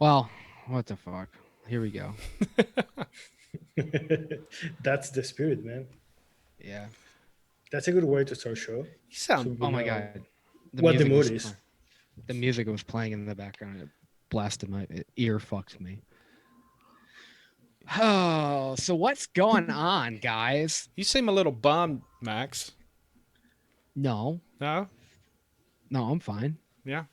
Well, what the fuck? Here we go. That's the spirit, man. Yeah. That's a good way to start show. You So sound we Oh my know god. The what the music mood was is. the music was playing in the background. It blasted my ear fucked me. Oh, so what's going on, guys? you seem a little bummed, Max. No. No? No, I'm fine. Yeah.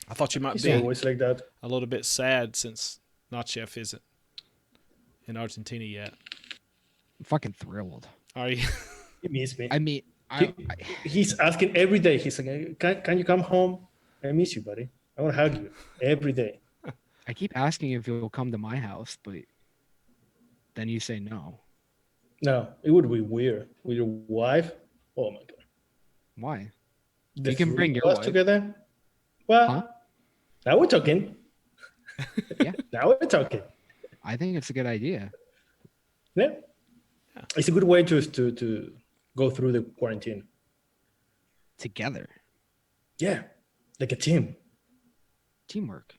I thought you might He's be Yeah. always like that. a little bit sad since Not Chef isn't in Argentina yet. I'm fucking thrilled. Are you? He miss me. I mean, He, I he's asking every day. He's like, can you come home? I miss you, buddy. I want to hug you every day. I keep asking if you'll come to my house, but then you say no. No, it would be weird with your wife. Oh my god, Why? the You can three bring of your us wife. together. Huh? Well, now we're talking. Yeah. Now we're talking. I think it's a good idea. Yeah, Yeah. it's a good way to go through the quarantine. Together. Yeah, like a team. Teamwork.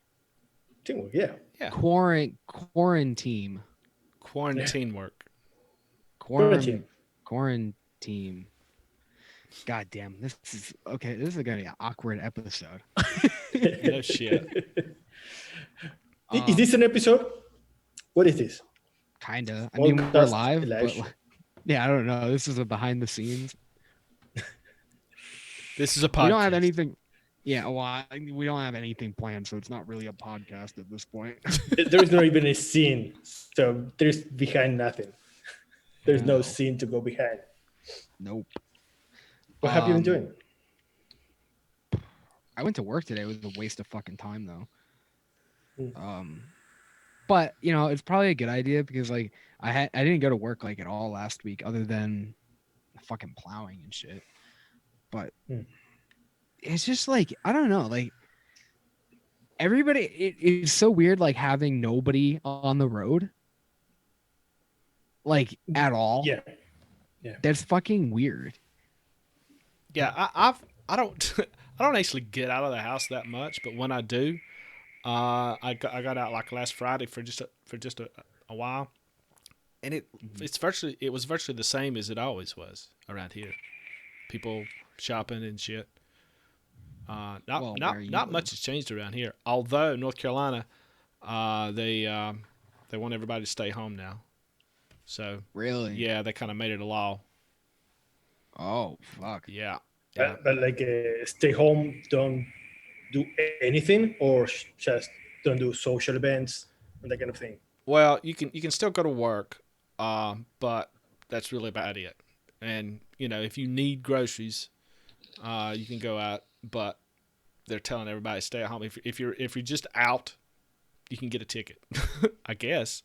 Teamwork. Yeah. Yeah. Quarantine. Quarantine work. Quarantine. Quarantine. God damn, this is okay. This is gonna be an awkward episode. No shit. Is this an episode? What is this? Kinda. I mean, we're Podcast live, but live. yeah, I don't know. This is a behind the scenes. This is a podcast. We don't have anything. Yeah, well, we don't have anything planned, so it's not really a podcast at this point. There is not even a scene, so there's behind nothing. There's no No. scene to go behind. Nope. What have you been Um, doing? I went to work today. It was a waste of fucking time though. Mm. But you know, it's probably a good idea because like I didn't go to work like at all last week other than fucking plowing and shit. But Mm. it's just like I don't know, like everybody it's so weird like having nobody on the road like at all. Yeah. That's fucking weird. Yeah, I don't I don't actually get out of the house that much, but when I do, I got out like last Friday for just a while, and it was virtually the same as it always was around here. People shopping and shit. Well, where you Not live. much has changed around here. Although North Carolina, they want everybody to stay home now. So Really? yeah, they kind of made it a law. Oh fuck. Yeah. But like stay home, don't do anything, or just don't do social events and that kind of thing. Well, you can still go to work, but that's really about it. And if you need groceries, you can go out. But they're telling everybody to stay at home. If you're just out, you can get a ticket. I guess.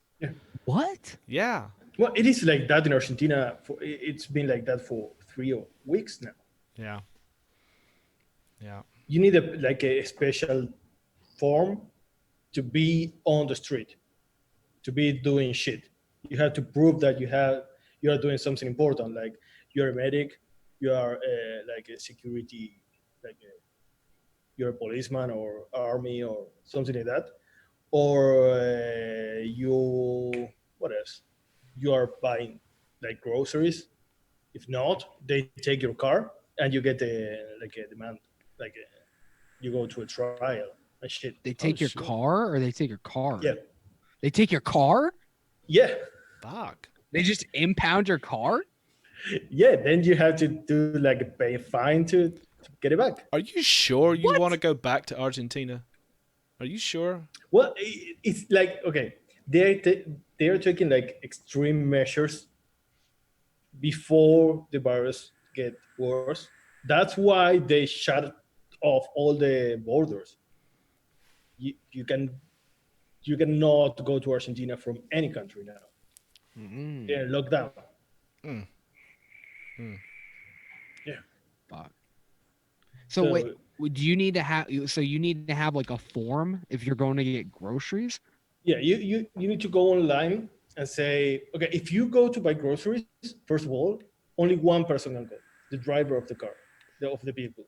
What? Yeah. Well, it is like that in Argentina. It's been like that for 3 weeks now. Yeah. Yeah. You need like a special form to be on the street, to be doing shit. You have to prove that you are doing something important, like you're a medic, you are like a security, like you're a policeman or army or something like that, or you what else? You are buying like groceries. If not, they take your car and you get like a demand, like you go to a trial and shit. They Oh take your shit. car or they take your car? Yeah, They take your car? yeah, Fuck. They just impound your car? yeah. Then you have to do like pay a fine to get it back. Are you sure you What? want to go back to Argentina? Are you sure? Well, it's like okay, they are taking like extreme measures before the virus get worse. That's why they shut off all the borders. You you cannot go to Argentina from any country now. Mm, They're locked down. Mm. Mm. Yeah. fuck. So wait, do you need to have? So you need to have like a form if you're going to get groceries. Yeah, you need to go online and say, okay, if you go to buy groceries, first of all, only one person can go, the driver of the car, of the vehicle.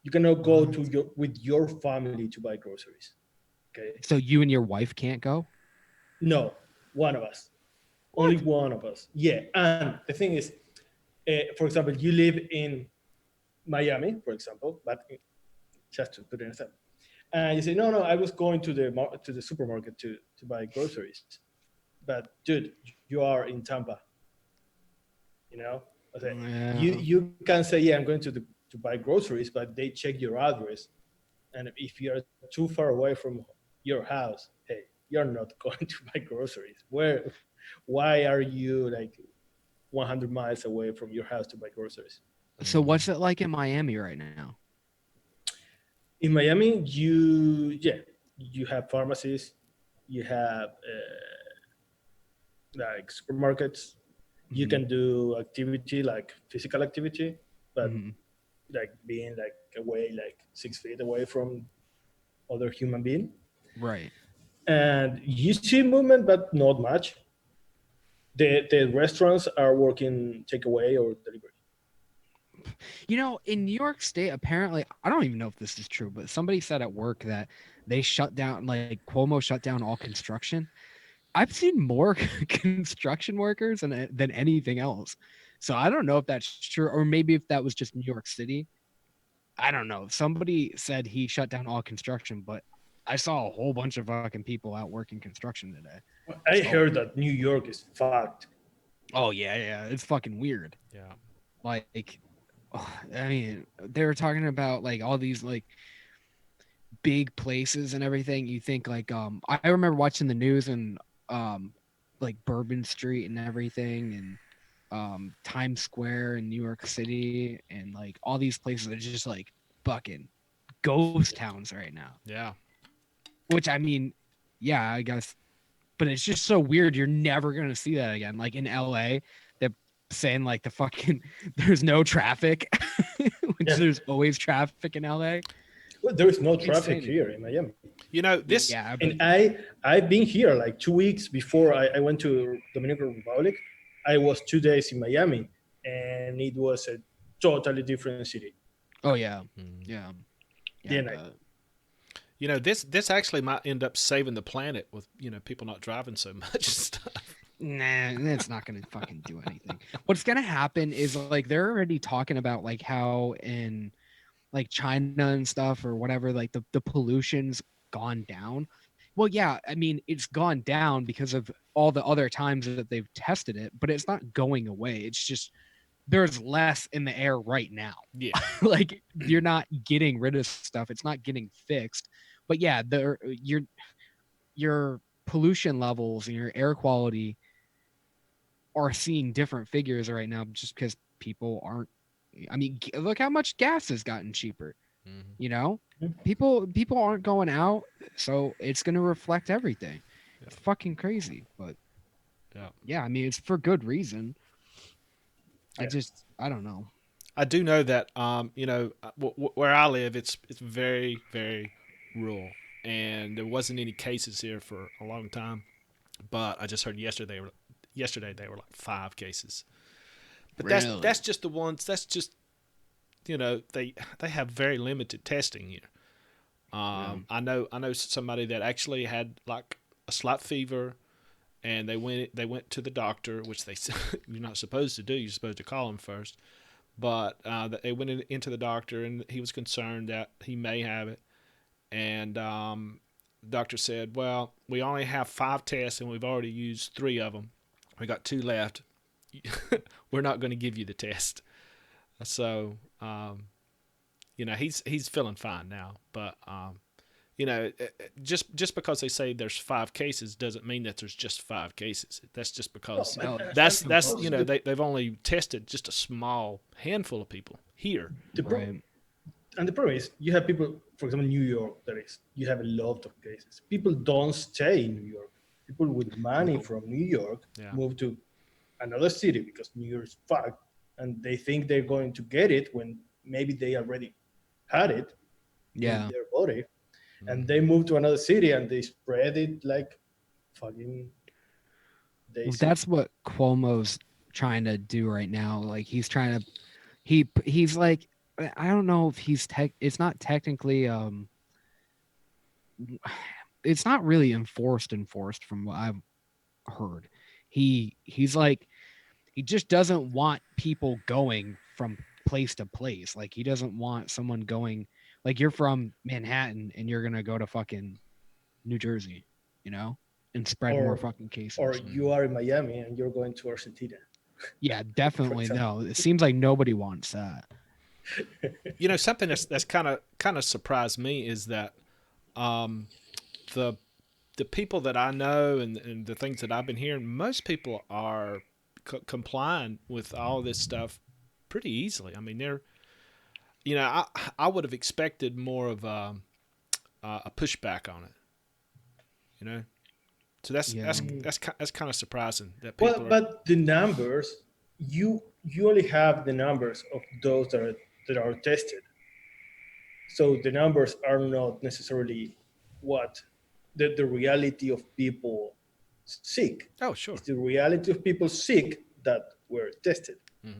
You cannot go to with your family to buy groceries. Okay. So you and your wife can't go? No, one of us. Only one of us. Yeah. And the thing is, for example, you live in Miami, for example, but just to put it in a sense. And you say, no, I was going to the supermarket to buy groceries. But dude, you are in Tampa. You know, I say, Yeah. you can say, yeah, I'm going to buy groceries, but they check your address, and if you're too far away from your house, hey, you're not going to buy groceries. Why are you like 100 miles away from your house to buy groceries? So what's it like in Miami right now? In Miami, you have pharmacies, you have like supermarkets. You Mhm. can do activity like physical activity, but Mhm. like being like away, like 6 feet away from other human being. Right. And you see movement, but not much. The restaurants are working takeaway or delivery. You know, in New York State, apparently, I don't even know if this is true, but somebody said at work that they shut down, like Cuomo shut down all construction. I've seen more construction workers than anything else. So I don't know if that's true, or maybe if that was just New York City. I don't know. Somebody said he shut down all construction, but I saw a whole bunch of fucking people out working construction today. I So, heard that New York is fucked. oh yeah, yeah, it's fucking weird. Yeah. Like, oh, I mean, they were talking about like all these like big places and everything. You think like I remember watching the news and um like Bourbon Street and everything and Times Square in New York City and like all these places are just like fucking ghost towns right now. Yeah. Which I mean, yeah, I guess, but it's just so weird. You're never gonna see that again. Like in LA, they're saying like the fucking there's no traffic, which Yeah. there's always traffic in LA. Well, there is no traffic Insanity. here in Miami. You know, this Yeah, but And I've been here like 2 weeks before I went to Dominican Republic. I was 2 days in Miami, and it was a totally different city. oh yeah, Mm. yeah, yeah. I Then I, bet. you know, this actually might end up saving the planet with, you know, people not driving so much and stuff. Nah, it's not gonna fucking do anything. What's gonna happen is like they're already talking about like how in like China and stuff or whatever, like the pollution's gone down. Well, yeah, I mean it's gone down because of all the other times that they've tested it, but it's not going away. It's just there's less in the air right now. Yeah. Like you're not getting rid of stuff. It's not getting fixed. But yeah, your pollution levels and your air quality are seeing different figures right now just because people aren't. I mean, look how much gas has gotten cheaper. Mm-hmm. You know, people aren't going out, so it's going to reflect everything. Yeah. It's fucking crazy, but Yeah. yeah, I mean, it's for good reason. yeah. I don't know. I do know that, you know, where I live, it's very, very rural, and there wasn't any cases here for a long time. But I just heard yesterday they were like 5 cases. But that's Really? just the ones. That's just, you know, they have very limited testing here. Yeah. I know somebody that actually had like a slight fever, and they went to the doctor, which they you're not supposed to do. You're supposed to call them first. But they went into the doctor, and he was concerned that he may have it. And the doctor said, "Well, we only have 5 tests, and we've already used 3 of them. We got 2 left. We're not going to give you the test." So, you know, he's feeling fine now. But you know, just because they say there's 5 cases doesn't mean that there's just 5 cases. That's just No, because No, that's you suppose know they've only tested just a small handful of people here. the pro- right. and the problem is you have people, for example, New York. That is, you have a lot of cases. People don't stay in New York. People with money No. from New York Yeah. move to another city because New York is fucked, and they think they're going to get it when maybe they already had it in Yeah. their body, and Mhm. they move to another city and they spread it like fucking Well, daisy. that's what Cuomo's trying to do right now. Like he's trying to he's like I don't know if he's tech. It's not technically it's not really enforced from what I've heard. He's like he just doesn't want people going from place to place. Like he doesn't want someone going like you're from Manhattan and you're gonna go to fucking New Jersey, you know, and spread more or fucking or cases. you are in Miami and you're going to Argentina, Yeah, for definitely example. no. It seems like nobody wants that. You know, something that's kind of surprised me is that um, the the people that I know and the things that I've been hearing, most people are complying with all this stuff pretty easily. I mean, they're you know, I would have expected more of a pushback on it. You know, so Yeah. that's kind of surprising that Well, people are. but the numbers, you only have the numbers of those that are tested. So the numbers are not necessarily what the reality of people sick. Oh, sure. It's the reality of people sick that were tested. Hmm.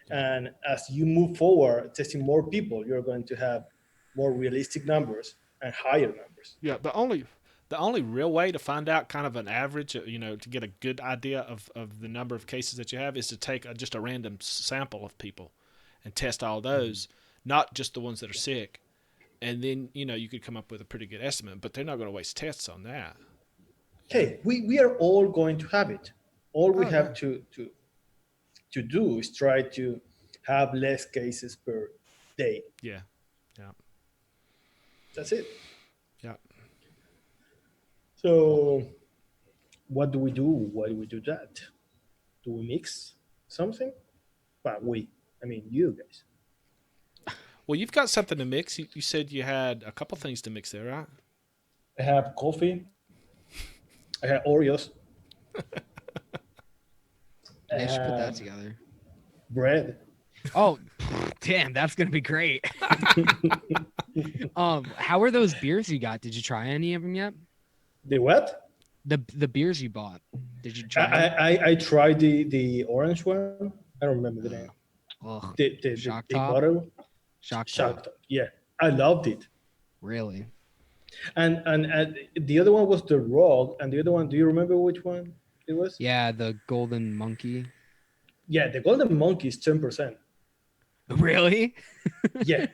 Yeah. And as you move forward, testing more people, you're going to have more realistic numbers and higher numbers. Yeah. The only real way to find out kind of an average, you know, to get a good idea of the number of cases that you have is to take just a random sample of people and test all those, not just the ones that are sick. And then, you know, you could come up with a pretty good estimate, but they're not going to waste tests on that. You know? Hey, we are all going to have it. All we Oh, yeah. have to do is try to have less cases per day. Yeah. Yeah. That's it. Yeah. So, what do we do? Why do we do that? Do we mix something? But I mean, you guys. Well, you've got something to mix. You said you had a couple things to mix there, right? I have coffee. I have Oreos. I They should put that have together. bread. Oh, damn, that's gonna be great. How are those beers you got? Did you try any of them yet? The what? The beers you bought. Did you I, try them? I tried the orange one. I don't remember the name. Ugh, The shock big top, bottle. shock top. Shocked. Yeah, I loved it. Really? And the other one was the Rogue, and the other one. Do you remember which one it was? Yeah, the golden monkey. Yeah, the Golden Monkey is 10%. Really? Yeah,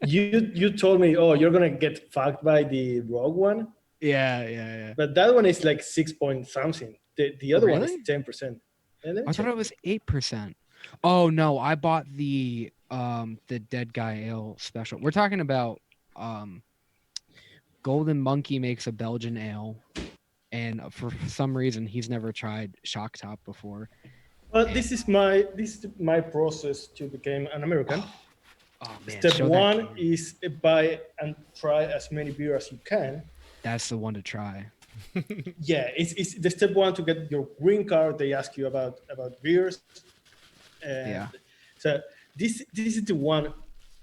you told me, oh, you're gonna get fucked by the Rogue one, Yeah, yeah, yeah. but that one is like 6 point something. The other one is Really? 10%. And let me I thought check. it was 8%. Oh no, I bought the dead guy ale special. We're talking about Golden Monkey makes a Belgian ale, and for some reason he's never tried shock top before. Well, this is my process to become an American. Oh man, Step show that one can. is buy and try as many beer as you can. That's the one to try. Yeah, it's the step one to get your green card. They ask you about beers, and Yeah. so this is the one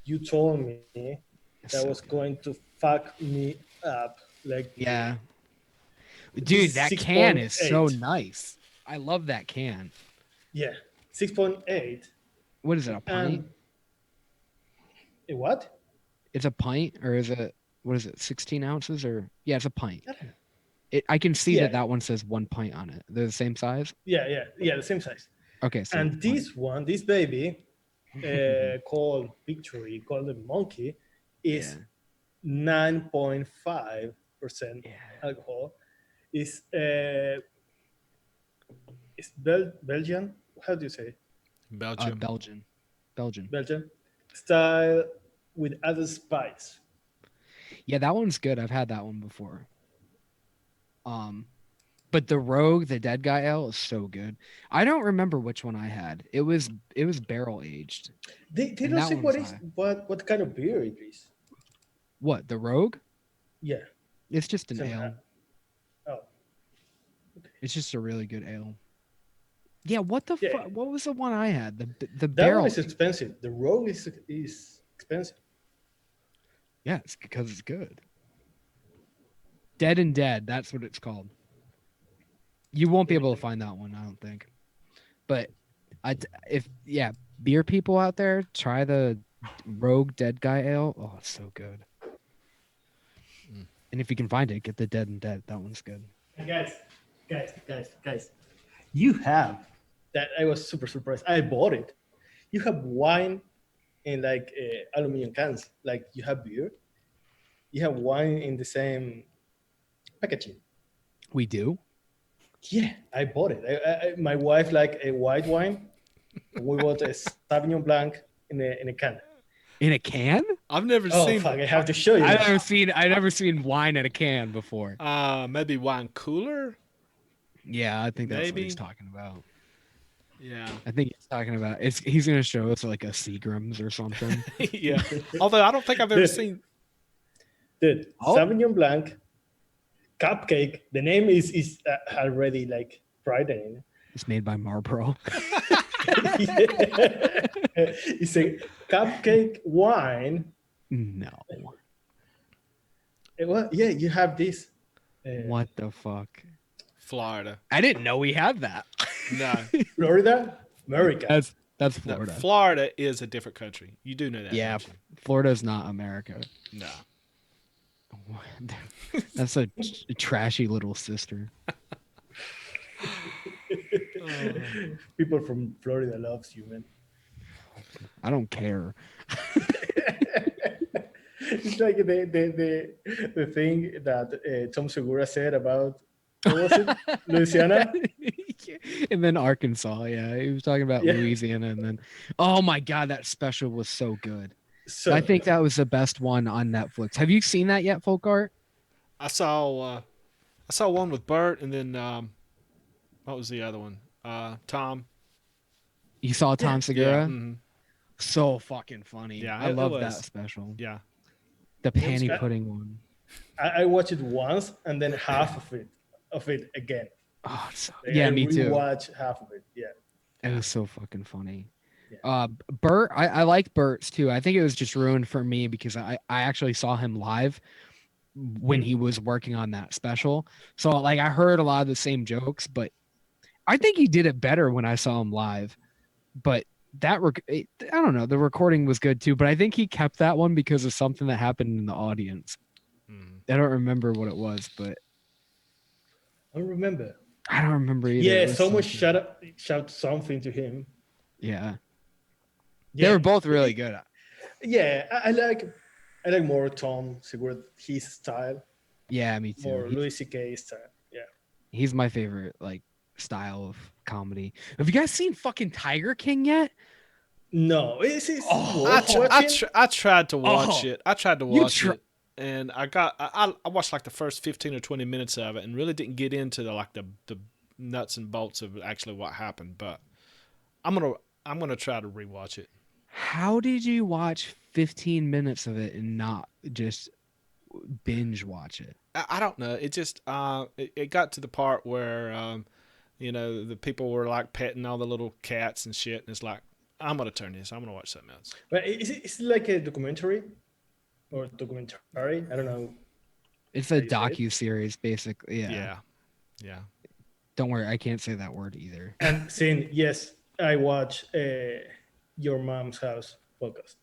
you told me It's that so was good. going to fuck me up. Like Yeah. this Dude, is that six can point is so eight. nice. I love that can. Yeah, 6.8, What is it, a pint? and a what? It's a pint, or is it, what is it, 16 ounces? Or, yeah, it's a pint. I don't know. I can see Yeah, that one says 1 pint on it. They're the same size? yeah, the same size. Okay, so And this one, this baby, called Victory Golden Monkey, yeah. is 9.5% Yeah. alcohol. Is Belgian? How do you say Belgium. Belgian. Belgian. Belgian style with other spice? Yeah, that one's good. I've had that one before. But the Rogue, the Dead Guy Ale is so good. I don't remember which one I had. It was barrel aged. They And don't that say one was what is high. what kind of beer it is. What, the Rogue? Yeah. It's just an Some, ale. oh, It's just a really good ale. Yeah, what the yeah. fuck? What was the one I had? The That one barrel. is expensive. The Rogue is expensive. Yeah, it's because it's good. Dead and Dead, that's what it's called. You won't be able to find that one, I don't think. But if yeah, beer people out there, try the Rogue Dead Guy Ale. Oh, it's so good. And if you can find it, get the Dead and Dead. That one's good. Guys, you have that. I was super surprised. I bought it. You have wine in like aluminum cans. Like you have beer. You have wine in the same packaging. We do. Yeah, I bought it. My wife like a white wine. We bought a Sauvignon Blanc in a can. In a can? I've never Oh seen. fuck! I have to show you. I've never seen wine in a can before. Maybe wine cooler. Yeah, I think that's what he's Maybe. talking about. Yeah. I think he's talking about he's gonna show us like a Seagram's or something. Yeah. Although I don't think I've ever Dude. seen. Dude, Oh. Sauvignon Blanc, cupcake. The name is already like frightening. It's made by Marlboro. It's a cupcake wine. No. Well, yeah, you have this. What the fuck? Florida. I didn't know we had that. No. Florida, America. That's No, Florida. Florida is a different country. You do know that. Yeah, don't you? Florida's not America. No. That's a trashy little sister. People from Florida loves you, man. I don't care. It's like the thing that Tom Segura said about what was it? Louisiana. And then Arkansas, yeah. He was talking about Yeah. Louisiana and then oh my god, that special was so good. So I think that was the best one on Netflix. Have you seen that yet, Folkart? I saw one with Bert, and then what was the other one? Tom. You saw Tom Segura? Yeah. Mhm. So fucking funny. Yeah, I it love that was. special. Yeah. The panty good. pudding one. I watched it once and then half of it again. Oh, so, Like, yeah, I me too. Watch half of it. Yeah. It was so fucking funny. Yeah. Bert, I like Bert's too. I think it was just ruined for me because I actually saw him live when he was working on that special. So like I heard a lot of the same jokes, but I think he did it better when I saw him live. But I don't know, the recording was good too, but I think he kept that one because of something that happened in the audience. Mhm. I don't remember what it was, but I don't remember. I don't remember either. It Yeah, was someone something. shout something to him. Yeah. Yeah. They were both really good. Yeah, I like more Tom Segura, his style, Yeah, me too. more Louis C.K. style. Yeah. He's my favorite like style of comedy. Have you guys seen fucking Tiger King yet? No, it's Oh, worth watching. I tried to watch Oh, it. I tried to you watch it, and I watched like the first 15 or 20 minutes of it, and really didn't get into the nuts and bolts of actually what happened. But I'm gonna try to rewatch it. How did you watch 15 minutes of it and not just binge watch it? I don't know. It just it got to the part where the people were like petting all the little cats and shit, and it's like I'm gonna turn this. I'm gonna watch something else. But is it like a documentary or documentary? I don't know. It's How a you say it? docu-series, basically. Yeah. Yeah. Don't worry, I can't say that word either. And saying yes, I watch Your Mom's House podcast.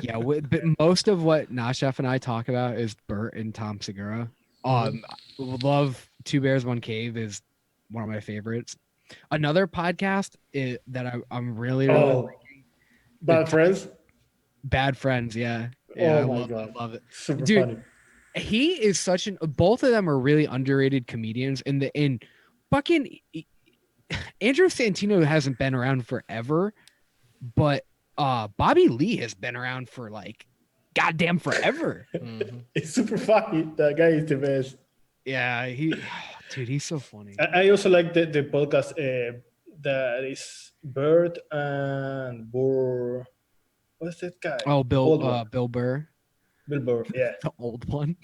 Yeah, but most of what Nashef and I talk about is Bert and Tom Segura. Love Two Bears, One Cave is one of my favorites. Another podcast that I'm really Oh, Bad Friends. Bad Friends. Yeah, Oh my God. I love it. Super Dude, funny. He is such an. Both of them are really underrated comedians. In fucking Andrew Santino hasn't been around forever, but Bobby Lee has been around for like goddamn forever. Mhm. It's super funny. That guy is the best. Yeah, dude, he's so funny. I also like the podcast that is Bird and Burr. What's that guy? Oh, Bald one. Bill Burr, Bill Burr. Yeah, the old one.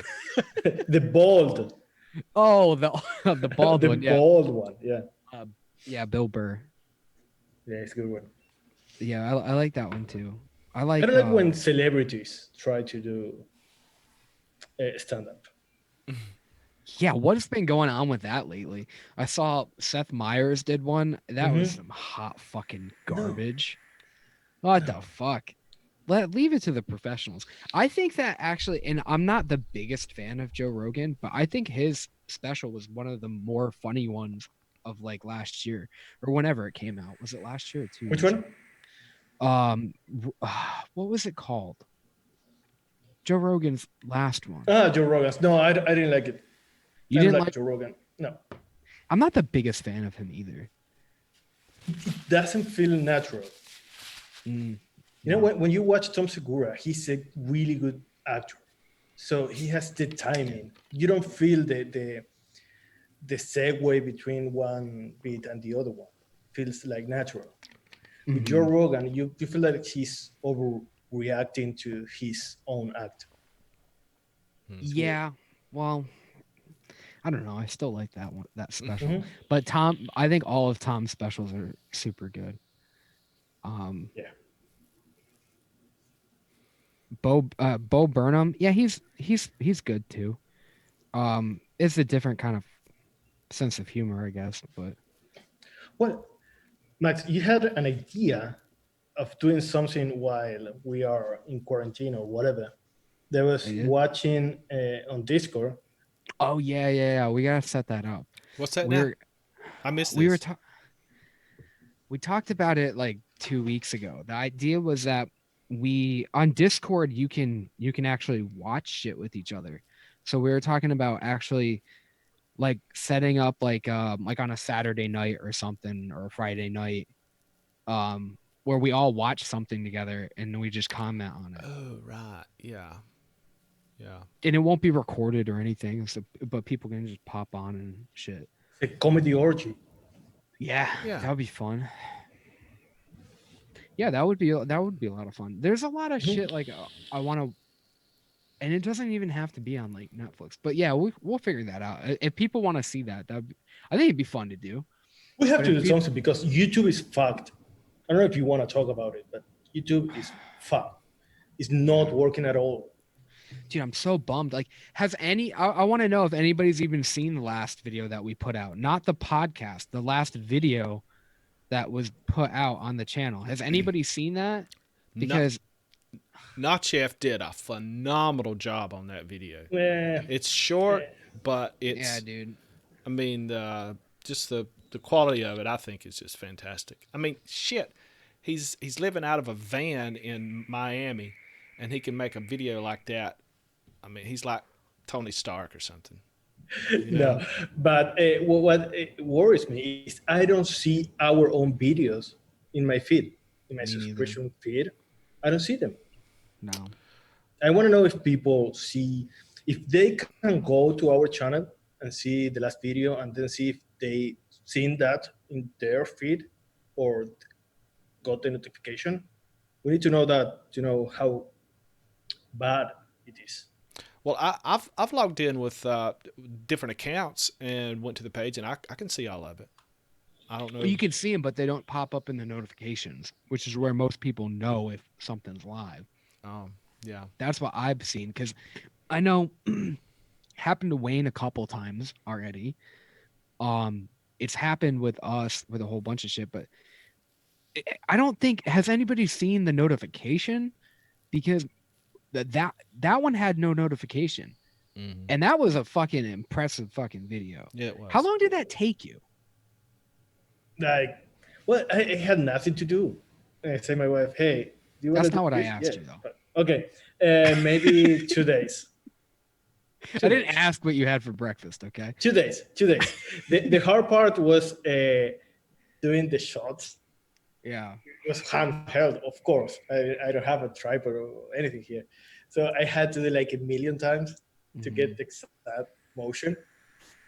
the bald. Oh, the bald the one. Yeah, bald one. Yeah, yeah, Bill Burr. yeah, it's a good one. Yeah, I like that one too. I I don't like when celebrities try to do stand up. Yeah, what's been going on with that lately? I saw Seth Meyers did one. That was Mhm. some hot fucking garbage. What the fuck? leave it to the professionals. I think that actually, and I'm not the biggest fan of Joe Rogan, but I think his special was one of the more funny ones of like last year or whenever it came out. Was it last year or two Which years one? ago? What was it called? Joe Rogan's last one. Joe Rogan's. No, I didn't like it. You I don't didn't like like? Joe Rogan. No, I'm not the biggest fan of him either. doesn't feel natural. Mm, You know, when you watch Tom Segura, he's a really good actor. So he has the timing. You don't feel the segue between one beat and the other one. Feels like natural. With Joe mhm. Rogan, you feel like he's overreacting to his own act. It's weird. Yeah. Well, I don't know. I still like that one, that special. Mhm. But I think all of Tom's specials are super good. Um, Yeah. Bo Burnham, yeah, he's good too. It's a different kind of sense of humor, I guess. But Well, Max, you had an idea of doing something while we are in quarantine or whatever. There I was did. watching on Discord. Oh yeah. We gotta set that up. What's that We now? were I missed we were this. ta- we talked about it like 2 weeks ago. The idea was that we on Discord you can actually watch shit with each other. So we were talking about actually like setting up like on a Saturday night or something or a Friday night where we all watch something together and we just comment on it. Oh, right. Yeah. Yeah. And it won't be recorded or anything, so but people can just pop on and shit. It's a comedy orgy. Yeah, Yeah. that would be fun. Yeah, that would be a lot of fun. There's a lot of Mhm. shit like I want to, and it doesn't even have to be on like Netflix. But yeah, we'll figure that out. If people want to see that, I think it'd be fun to do. We have But to if do people, something because YouTube is fucked. I don't know if you want to talk about it, but YouTube is fucked. It's not yeah, working at all. dude, I'm so bummed. Like, has any? I want to know if anybody's even seen the last video that we put out, not the podcast, the last video that was put out on the channel. Has anybody seen that? Not Because Chef did a phenomenal job on that video. Eh, It's short, eh. but yeah, it's dude. I mean just the quality of it I think is just fantastic. I mean, shit. He's living out of a van in Miami and he can make a video like that. I mean, he's like Tony Stark or something. You know? No, but what worries me is I don't see our own videos in my feed, in my Me neither. subscription feed. I don't see them. No. I want to know if people see, if they can go to our channel and see the last video and then see if they seen that in their feed or got the notification. We need to know that to know how bad it is. Well, I've logged in with different accounts and went to the page and I can see all of it. I don't Well, know. you can see them, but they don't pop up in the notifications, which is where most people know if something's live. Yeah. That's what I've seen because I know happened to Wayne a couple times already. It's happened with us with a whole bunch of shit, but I don't think has anybody seen the notification because that one had no notification, Mm-hmm. and that was a fucking impressive fucking video. Yeah, it How was. long did that take you? Like, well, I had nothing to do. And I say to my wife, hey, do you want to That's do not what I this? asked Yeah. you though. But, okay. Maybe 2 days. I didn't ask what you had for breakfast. Okay. 2 days. 2 days. The hard part was doing the shots. Yeah. It was handheld, of course. I don't have a tripod or anything here. So I had to do like a million times to get the exact motion,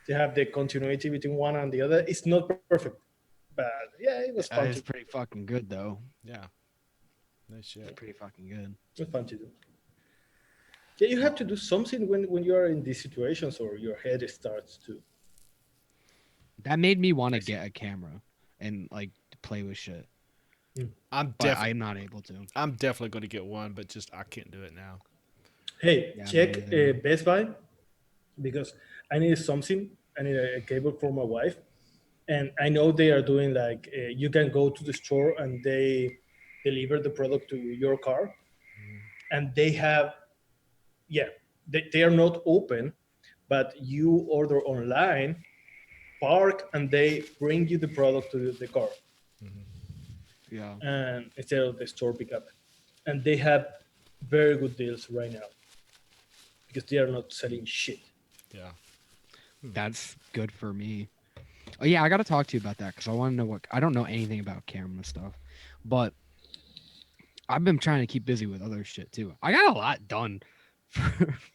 to have the continuity between one and the other. It's not perfect, but yeah, it was fun It's to. pretty fucking good though. Yeah. No It's shit. pretty fucking good. It was fun to do. Yeah, you have to do something when you are in these situations or your head starts to. That made me want to get a camera and like play with shit, I'm but I'm not able to. definitely going to get one, but just I can't do it now. Hey, Yeah, me check neither. Best Buy because I need something. I need a cable for my wife, and I know they are doing like you can go to the store and they deliver the product to your car. and they have, yeah, they are not open, but you order online, park, and they bring you the product to the car, Yeah. and instead of the store pickup, and they have very good deals right now because they are not selling shit. Yeah. That's good for me. Oh yeah, I got to talk to you about that because I want to know what I don't know anything about camera stuff, but I've been trying to keep busy with other shit too. I got a lot done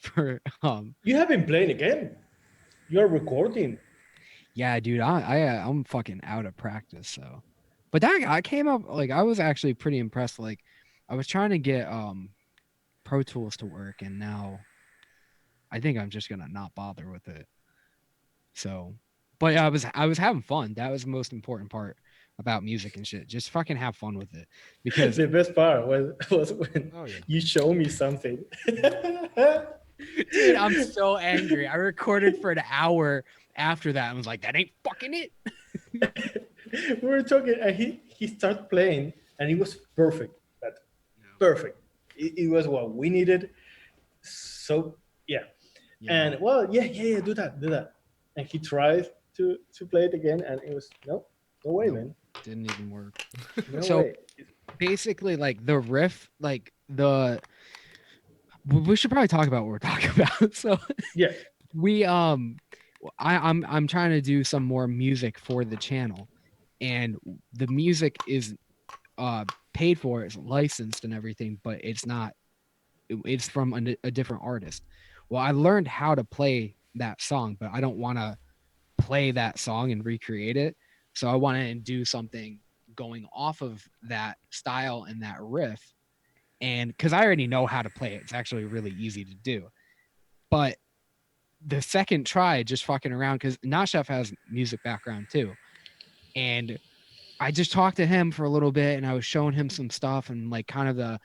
for You have been playing again. You are recording. yeah, dude. I'm fucking out of practice. So, but that I came up like I was actually pretty impressed. Like I was trying to get Pro Tools to work, and now I think I'm just gonna not bother with it. So, but I was having fun. That was the most important part about music and shit. Just fucking have fun with it because The best part was when Oh yeah. you show me something. dude, I'm so angry. I recorded for an hour after that and was like, that ain't fucking it. We were talking, and he started playing, and it was perfect. But perfect. It was what we needed. So yeah, Yeah. and well, yeah, do that. And he tried to play it again, and it was no way, Nope. man, Didn't even work. no So way. basically, like the riff, like we should probably talk about what we're talking about. So Yeah, we I'm trying to do some more music for the channel, and the music is paid for, it's licensed and everything, but it's not. It's from a different artist. Well, I learned how to play that song, but I don't want to play that song and recreate it. So I want to do something going off of that style and that riff. And because I already know how to play it, it's actually really easy to do. But the second try, just fucking around, because Nashef has music background too. And I just talked to him for a little bit and I was showing him some stuff and like kind of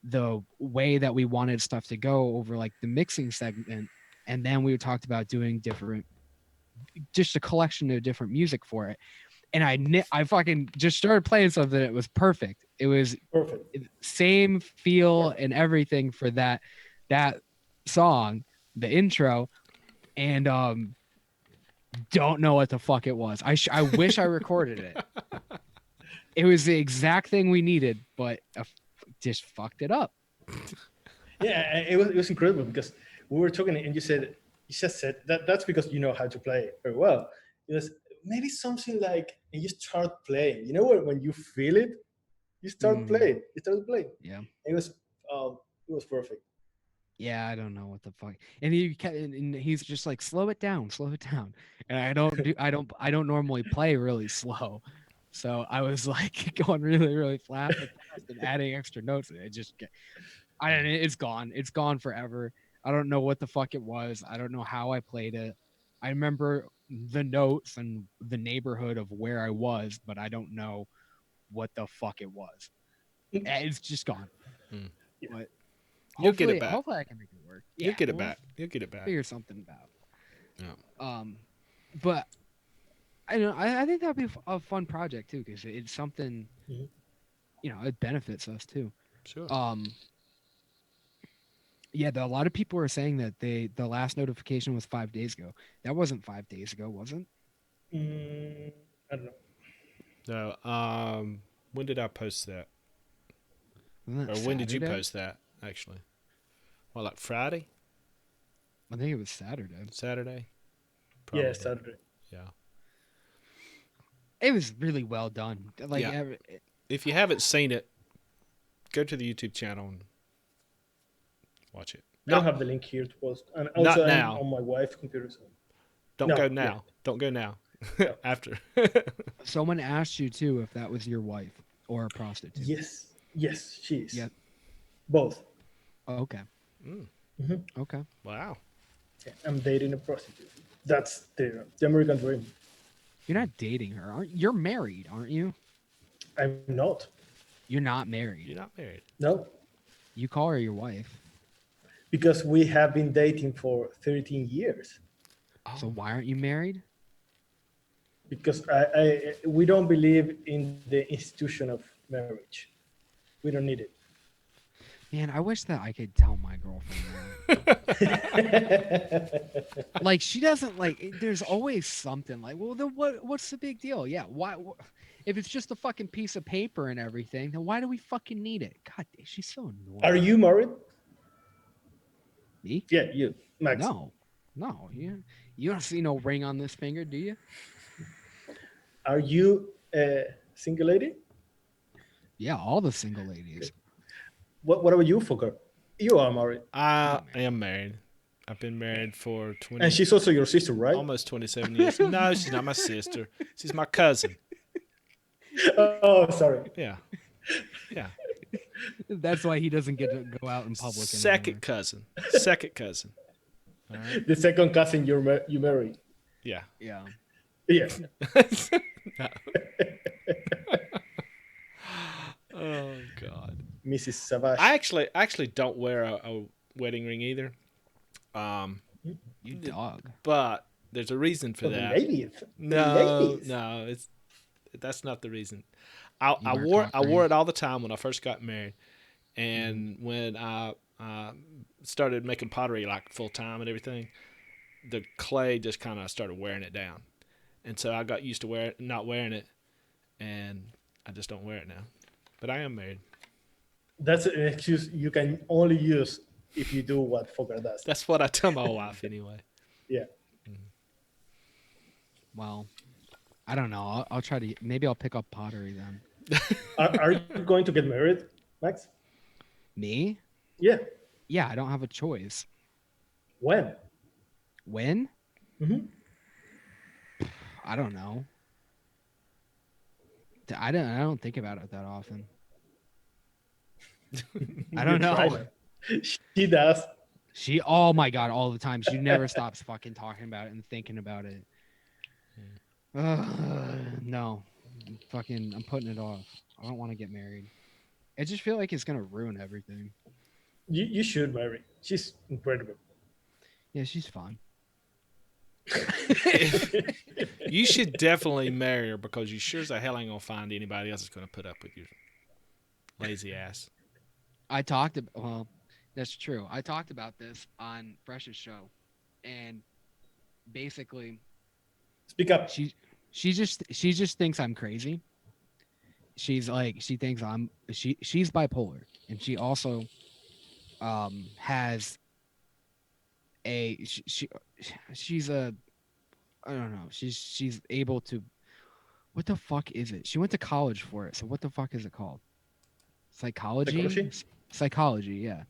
the way that we wanted stuff to go over like the mixing segment. And then we talked about doing different, just a collection of different music for it. And I fucking just started playing something. It was perfect. It was perfect. same feel and everything for that song, the intro, and don't know what the fuck it was. I wish I recorded it. It was the exact thing we needed, but just fucked it up. Yeah, it was incredible because we were talking, and you just said that's because you know how to play it very well. It was maybe something like, and you start playing. You know when you feel it, you start Mhm. playing. You start playing. Yeah. Um, it was perfect. Yeah, I don't know what the fuck. And and he's just like, slow it down, slow it down. And I don't normally play really slow. So I was like going really, really fast and adding extra notes. And it just I don't it's gone. It's gone forever. I don't know what the fuck it was. I don't know how I played it. I remember the notes and the neighborhood of where I was, but I don't know what the fuck it was. It's just gone. Hmm. But You'll get it back. hopefully I can make it work. Yeah, You'll get it we'll back. You'll get it back. figure something out. Yeah. But I know I think that'd be a fun project too because it's something Mhm. it benefits us too. Sure. Yeah, a lot of people are saying that the last notification was 5 days ago. That wasn't 5 days ago, wasn't? I don't know. No. When did I post that? Wasn't that Or when did you Saturday? post that? Actually, well, like Friday, I think it was Saturday. Saturday, Yeah, probably. Saturday. Yeah. It was really well done. Like, Yeah. If you haven't seen it, go to the YouTube channel and watch it. I don't Not have the link here to post, and not also I'm now. on my wife's computer. So Don't no, go yeah, now. Don't go now. no. After. someone asked you too if that was your wife or a prostitute. Yes, she is. Yeah. Both. Okay. Mm, Mhm. Okay. wow. Yeah, I'm dating a prostitute. That's the American dream. You're not dating her, aren't you? You're married, aren't you? I'm not. You're not married. You're not married. No, You call her your wife. because we have been dating for 13 years. So Oh. why aren't you married? Because we don't believe in the institution of marriage. We don't need it. Man, I wish that I could tell my girlfriend that. Like she doesn't like. There's always something like, well, then what's the big deal? Yeah, why? If it's just a fucking piece of paper and everything, then why do we fucking need it? God, she's so Are annoying. you married? Me? Yeah, you, Max. No, no. You don't see no ring on this finger, do you? Are you a single lady? Yeah, all the single ladies. What about you, Folkart? You are married, I I'm married. am married. I've been married for and 20, she's also your sister, right? almost 27 years. No, she's not my sister. She's my cousin. Oh, sorry. Yeah, yeah. That's why he doesn't get to go out in public anymore. Second cousin. Second cousin. All right. The second cousin you married. Yeah. Yeah. Yeah. No. Oh God. Mrs. Savage. I actually don't wear a wedding ring either. You dog. But there's a reason for For the that. ladies. The No, ladies. no, that's not the reason. I, You I wear a wore cock I ring? wore it all the time when I first got married, and when I started making pottery like full time and everything, the clay just kind of started wearing it down, and so I got used to not wearing it, and I just don't wear it now. But I am married. That's an excuse you can only use if you do what Folkart does. That's what I tell my wife anyway. Yeah. Well, I don't know. I'll try to. Maybe I'll pick up pottery then. Are you going to get married, Max? Me? Yeah. Yeah, I don't have a choice. When? When? Mm-hmm. I don't know. I don't think about it that often. I don't know. She does. Oh my god, all the time. She never stops fucking talking about it and thinking about it. No. I'm putting it off. I don't want to get married. I just feel like it's gonna ruin everything. You should marry. She's incredible. Yeah, she's fine. You should definitely marry her because you sure as the hell ain't gonna find anybody else that's gonna put up with your lazy ass. Well, that's true. I talked about this on Fresh's show, and basically, Speak up. she just thinks I'm crazy. She's like she thinks she's bipolar, and she also has she's a I don't know. She's able to. What the fuck is it? She went to college for it. So what the fuck is it called? Psychology. Psychology? Psychology. Yeah.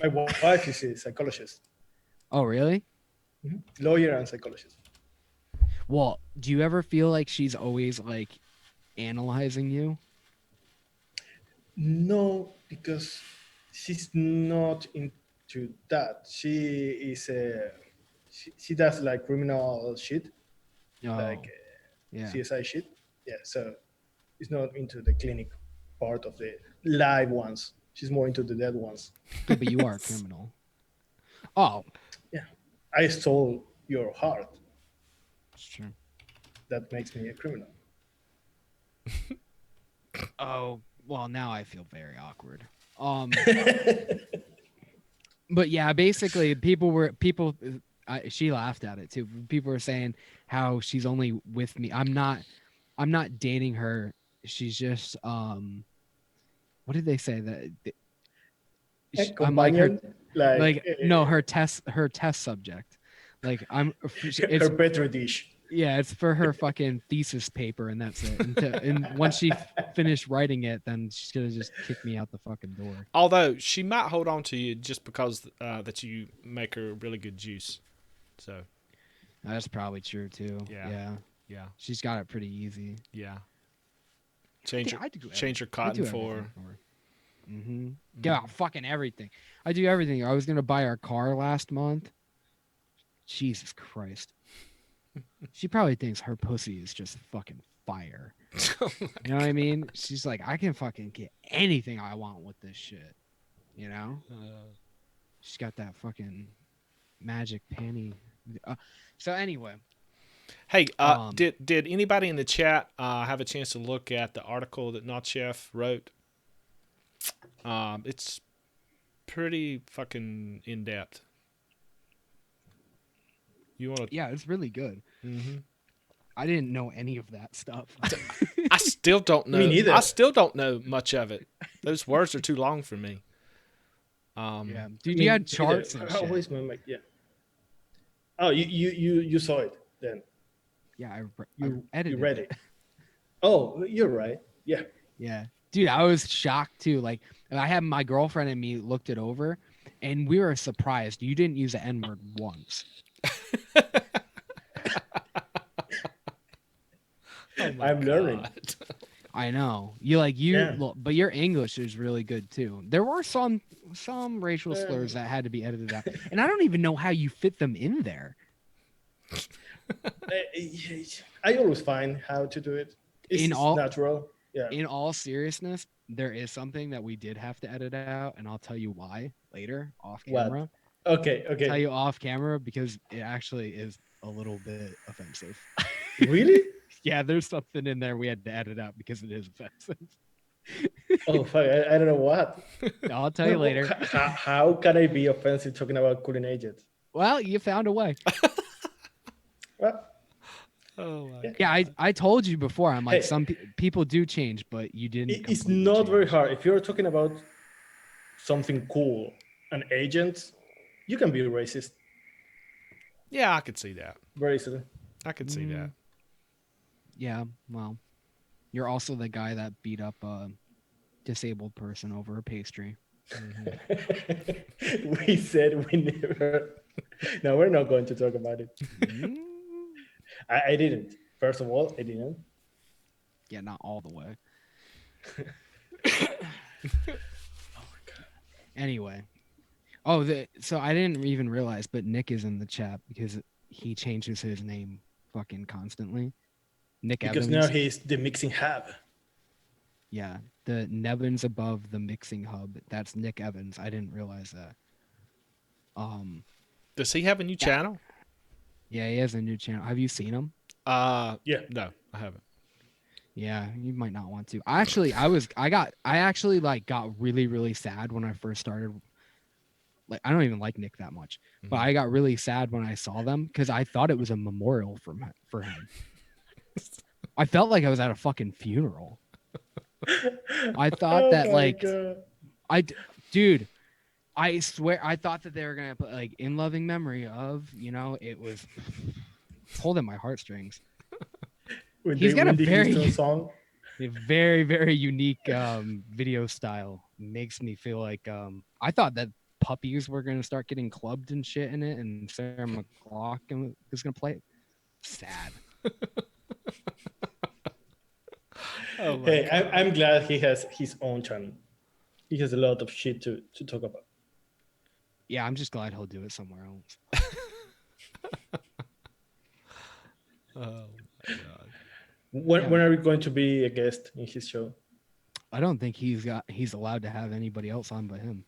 My wife is a psychologist, Oh really? lawyer and psychologist. Well, do you ever feel like she's always like analyzing you? No, because she's not into that. She does like criminal shit, Oh, like yeah. CSI shit. Yeah, so it's not into the clinic part of the live ones. She's more into the dead ones. Yeah, but you are a criminal. Oh, Yeah, I stole your heart. that's true. That makes me a criminal. Oh, well, now I feel very awkward. But yeah, basically, she laughed at it too. People were saying how she's only with me. I'm not dating her. She's just what did they say I'm like her, Companion, like no, her test subject. Like it's her petri dish. yeah, it's for her fucking thesis paper, and that's it. And once she finished writing it, then she's gonna just kick me out the fucking door. Although she might hold on to you just because that you make her really good juice. So That's probably true too. Yeah. yeah, She's got it pretty easy. yeah. Change I do her I cotton do for. everything her. Mm-hmm. Yeah, fucking everything. I do everything. I was gonna buy our car last month. Jesus Christ. She probably thinks her pussy is just fucking fire. You know what I mean? She's like, I can fucking get anything I want with this shit. You know? She's got that fucking magic panty. So anyway, Hey, did anybody in the chat have a chance to look at the article that Not Chef wrote? It's pretty fucking in depth. You want to? Yeah, it's really good. Mm-hmm. I didn't know any of that stuff. I still don't know. Me neither. I still don't know much of it. Those words are too long for me. Yeah, I dude, you mean, had neither. charts and How shit. is my mic? Yeah. Oh, you saw it then. Yeah, I You edited read it. it. Oh, you're right. Yeah. Yeah, dude, I was shocked too. Like, I had my girlfriend and me looked it over, and we were surprised you didn't use the N word once. Oh my I'm learning. God. I know you like you, Yeah. but your English is really good too. There were some racial slurs Uh, that had to be edited out, and I don't even know how you fit them in there. I always find how to do it. In It's all natural. Yeah. in all seriousness, there is something that we did have to edit out, and I'll tell you why later off What? camera. Okay. I'll tell Okay. you off camera because it actually is a little bit offensive. Really? Yeah, there's something in there we had to edit out because it is offensive. Oh, fuck. I don't know what. I'll tell you later. How can I be offensive talking about cooling agents? Well, you found a way. Well, Oh my yeah. God. Yeah, I told you before. I'm like Hey, some people do change, but you didn't it's completely not very change. hard. If you're talking about something cool, an agent, you can be racist Yeah, I could see that. very easily. I could see that. Yeah, well, you're also the guy that beat up a disabled person over a pastry. We said we never. No, we're not going to talk about it. Mm, I didn't. First of all, I didn't. yeah, not all the way. Anyway, so I didn't even realize, but Nick is in the chat because he changes his name fucking constantly. Nick Because Evans. now he's the mixing hub. Yeah, the Nevins above the mixing hub. That's Nick Evans. I didn't realize that. Does he have a new channel? Yeah, he has a new channel. Have you seen him? Yeah. No, I haven't. Yeah, you might not want to. I actually like got really, really sad when I first started. Like, I don't even like Nick that much, but I got really sad when I saw them because I thought it was a memorial for him. I felt like I was at a fucking funeral. I thought that my like God. dude, I swear I thought that they were gonna put like in loving memory of, it was holding my heartstrings. When He's got a Whitney very Houston song. a very, very unique video style. Makes me feel like I thought that puppies were gonna start getting clubbed and shit in it, and Sarah McLachlan was gonna play it. Sad. Oh my Hey, God. I'm glad he has his own channel. He has a lot of shit to talk about. Yeah, I'm just glad he'll do it somewhere else. Oh my God. When are we going to be a guest in his show? I don't think he's allowed to have anybody else on but him.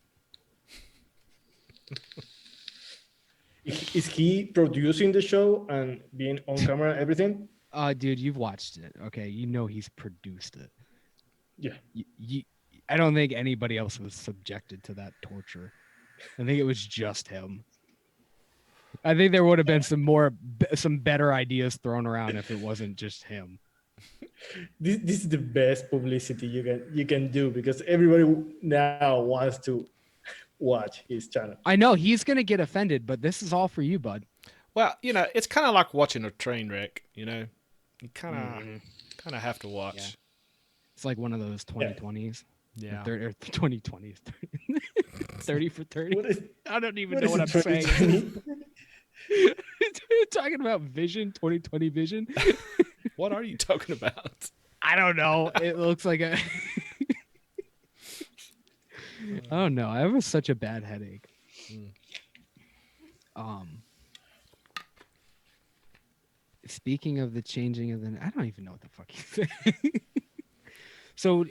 Is he producing the show and being on camera, everything? Dude, you've watched it. Okay, you know he's produced it. Yeah. I don't think anybody else was subjected to that torture. I think it was just him. I think there would have been some better ideas thrown around if it wasn't just him. This is the best publicity you can do because everybody now wants to watch his channel. I know he's gonna get offended, but this is all for you, bud. Well, it's kind of like watching a train wreck. You kind of have to watch. Yeah. It's like one of those 2020s. Yeah. Or 2020s. 30 for 30. What is, I don't even what know is what it, I'm saying. 2020? Talking about vision, 2020 vision. What are you talking about? I don't know. It looks like a. I don't know. I have such a bad headache. Speaking of the changing of the, I don't even know what the fuck you say. So,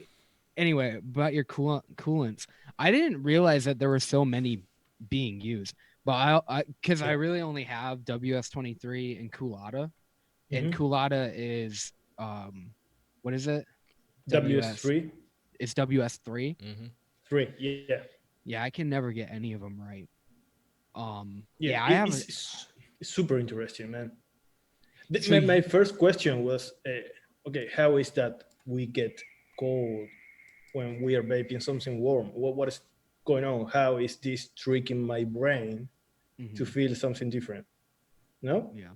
anyway, about your coolants, I didn't realize that there were so many being used. But because I really only have WS23 and Coolata, and Coolata is what is it? WS3. It's WS3. Mm-hmm. Three. Yeah. Yeah, I can never get any of them right. Yeah. Yeah, I have a. It's super interesting, man. So My you, first question was, okay, how is that we get cold when we are vaping something warm? What is going on? How is this tricking my brain to mhm, feel something different? No, yeah,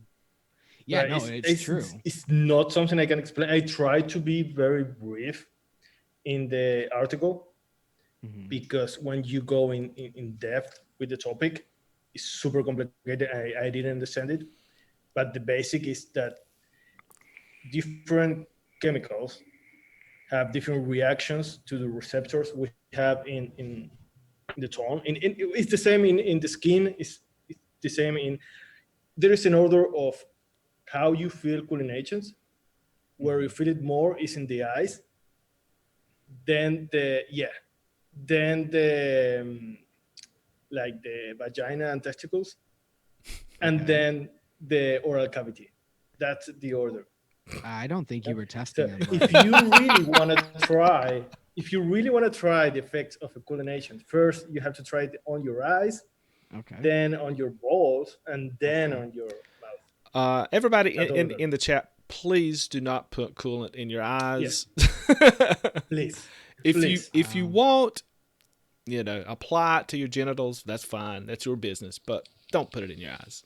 yeah, but no, it's true. it's not something I can explain. I try to be very brief in the article Hmm. because when you go in depth with the topic, it's super complicated. I didn't understand it, but the basic is that different chemicals have different reactions to the receptors we have in the tongue. It's the same in the skin. It's the same in there is an order of how you feel cooling agents. Where you Hmm. feel it more is in the eyes, then then like the vagina and testicles, and Okay, then the oral cavity. That's the order. I don't think you were So testing them if right. you really want to try, if you really want to try the effects of a cholineation, first you have to try it on your eyes, Okay, then on your balls, and then okay. on your mouth. Everybody That order. in the chat, please do not put coolant in your Yeah, eyes. please, If please. you want, apply it to your genitals, that's fine. That's your business, but don't put it in your eyes,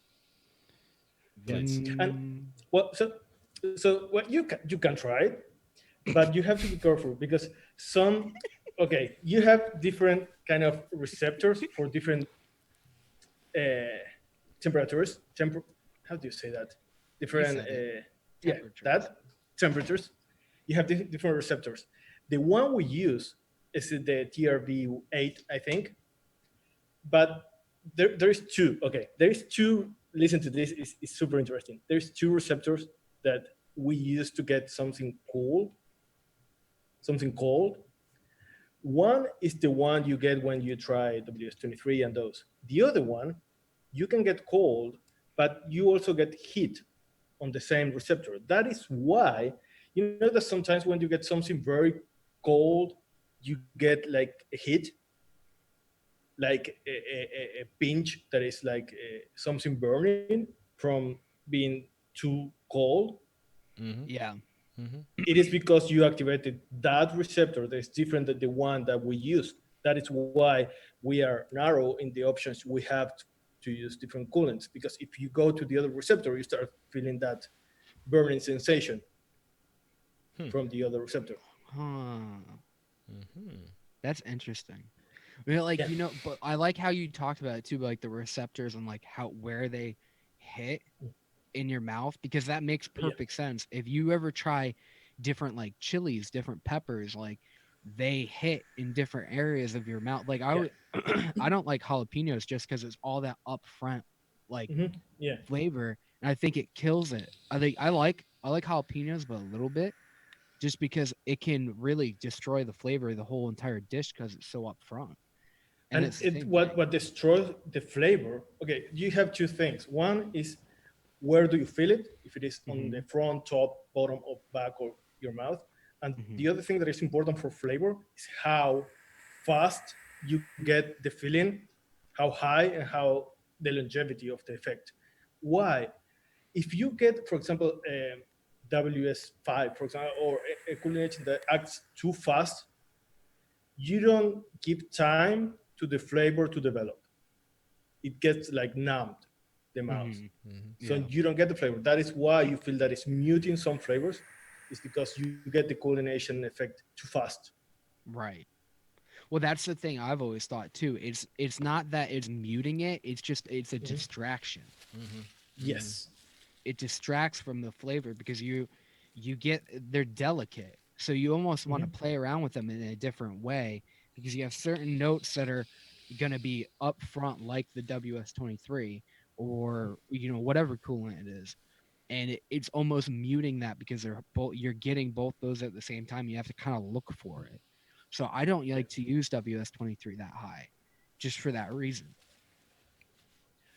Yeah, please. and Mm, well, so what you can try it, but you have to be careful because some okay, you have different kind of receptors for different temperatures. How do you say that? you Different, said it. yeah, Temperatures. that temperatures. You have different receptors. The one we use is the TRV8, I think, but there is two. Okay, there is two. Listen to this. It's super interesting. There's two receptors that we use to get something cold. One is the one you get when you try WS23 and those. The other one, you can get cold, but you also get heat on the same receptor. That is why you know that sometimes when you get something very cold, you get like a hit, like a pinch that is like something burning from being too cold. Mm-hmm. Yeah. Mm-hmm. It is because you activated that receptor that is different than the one that we use. That is why we are narrow in the options we have to use different coolants. Because if you go to the other receptor, you start feeling that burning sensation Hmm. from the other receptor. Huh. Mm-hmm. That's interesting. You know, Yeah, but I like how you talked about it too, like the receptors and like how where they hit in your mouth because that makes yeah, perfect sense. If you ever try different like chilies, different peppers, like they hit in different areas of your mouth. Like I yeah, would, I don't like jalapenos just because it's all that upfront like yeah. flavor, and I think it kills it. I like jalapenos, but a little bit just because it can really destroy the flavor of the whole entire dish because it's so upfront. And And it's the same what thing. destroys the flavor? Okay, you have two things. One is where do you feel it? If it is on the Hmm. front, top, bottom, or back of your mouth. And the Hmm. other thing that is important for flavor is how fast you get the feeling, how high and how the longevity of the effect. Why? If you get, for example, WS5, for example, or a coordination that acts too fast, you don't give time to the flavor to develop. It gets like numbed, the mouth. Hmm. Mm-hmm. So Yeah. you don't get the flavor. That is why you feel that it's muting some flavors. It's because you get the coordination effect too fast. Right. Well, that's the thing I've always thought too. It's not that it's muting it, it's a Mhm. distraction. Mm-hmm. Mm-hmm. Yes. It distracts from the flavor because you get they're delicate. So you almost want to Mhm. play around with them in a different way because you have certain notes that are going to be up front like the WS23 or whatever coolant it is. And it's almost muting that because they're both you're getting both those at the same time. You have to kind of look for it. So I don't Yeah. like to use WS23 that high, just for that reason.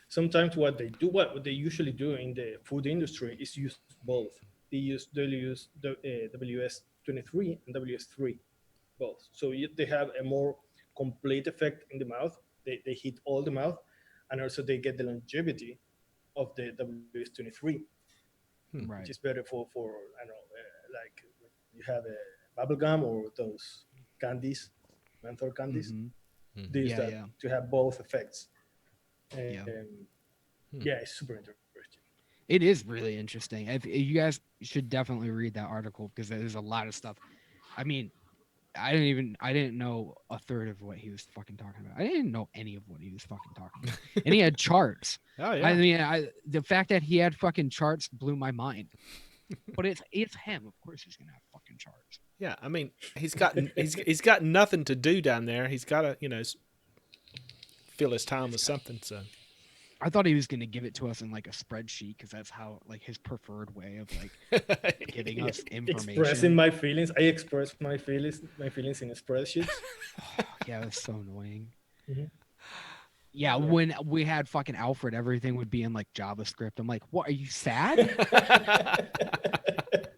Sometimes what they usually do in the food industry is use both. They use the WS23 and WS3 both. So they have a more complete effect in the mouth. They hit all the mouth, and also they get the longevity of the WS-23, which is Right. better for I don't know, like you have a bubble gum or those candies, menthol candies. Mm-hmm. This Yeah, that yeah, to have both effects. yeah. Yeah, it's super interesting. It is really interesting. If you guys should definitely read that article because there's a lot of stuff. I mean, I didn't know a third of what he was fucking talking about. I didn't know any of what he was fucking talking about. And he had charts. Oh I yeah. mean, the fact that he had fucking charts blew my mind. But it's him. Of course he's gonna have fucking charts. Yeah, I mean, he's got nothing to do down there. He's got to, fill his time with something. So I thought he was gonna give it to us in like a spreadsheet because that's how like his preferred way of like giving us Expressing information. my feelings, I express my feelings in spreadsheets. Yeah, it was so annoying. Mhm. Yeah, when we had fucking Alfred, everything would be in like JavaScript. I'm like, what? Are you sad?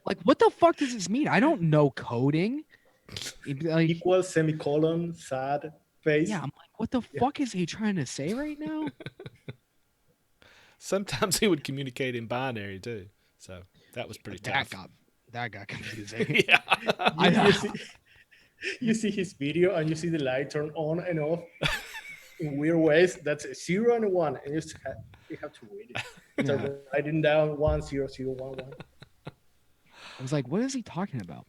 Like, what the fuck does this mean? I don't know coding. Like, Equal semicolon sad face. yeah, I'm like, what the Yeah. fuck is he trying to say right now? sometimes he would communicate in binary too. So that was pretty tough. That got confusing. Yeah. You see, you see his video and you see the light turn on and off in weird ways. That's a 0 and a 1, and you have to read it. So Yeah. writing down 10011. I was like, what is he talking about?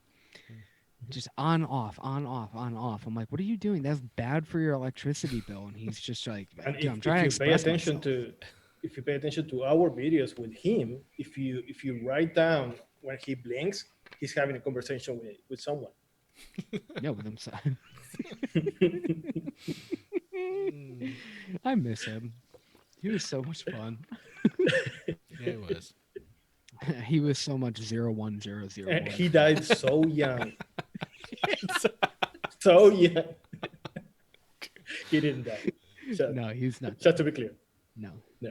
Just on off, on off, on off. I'm like, what are you doing? That's bad for your electricity bill. And he's just like, And dude, I'm if trying to you pay express attention myself. to if you pay attention to our videos with him, if you write down when he blinks, he's having a conversation with someone. Yeah, with himself. I miss him. He was so much fun. Yeah, it was. He was so much 01001. And he died so young. So young. He didn't die. No, he's not. Just to be clear. No. No.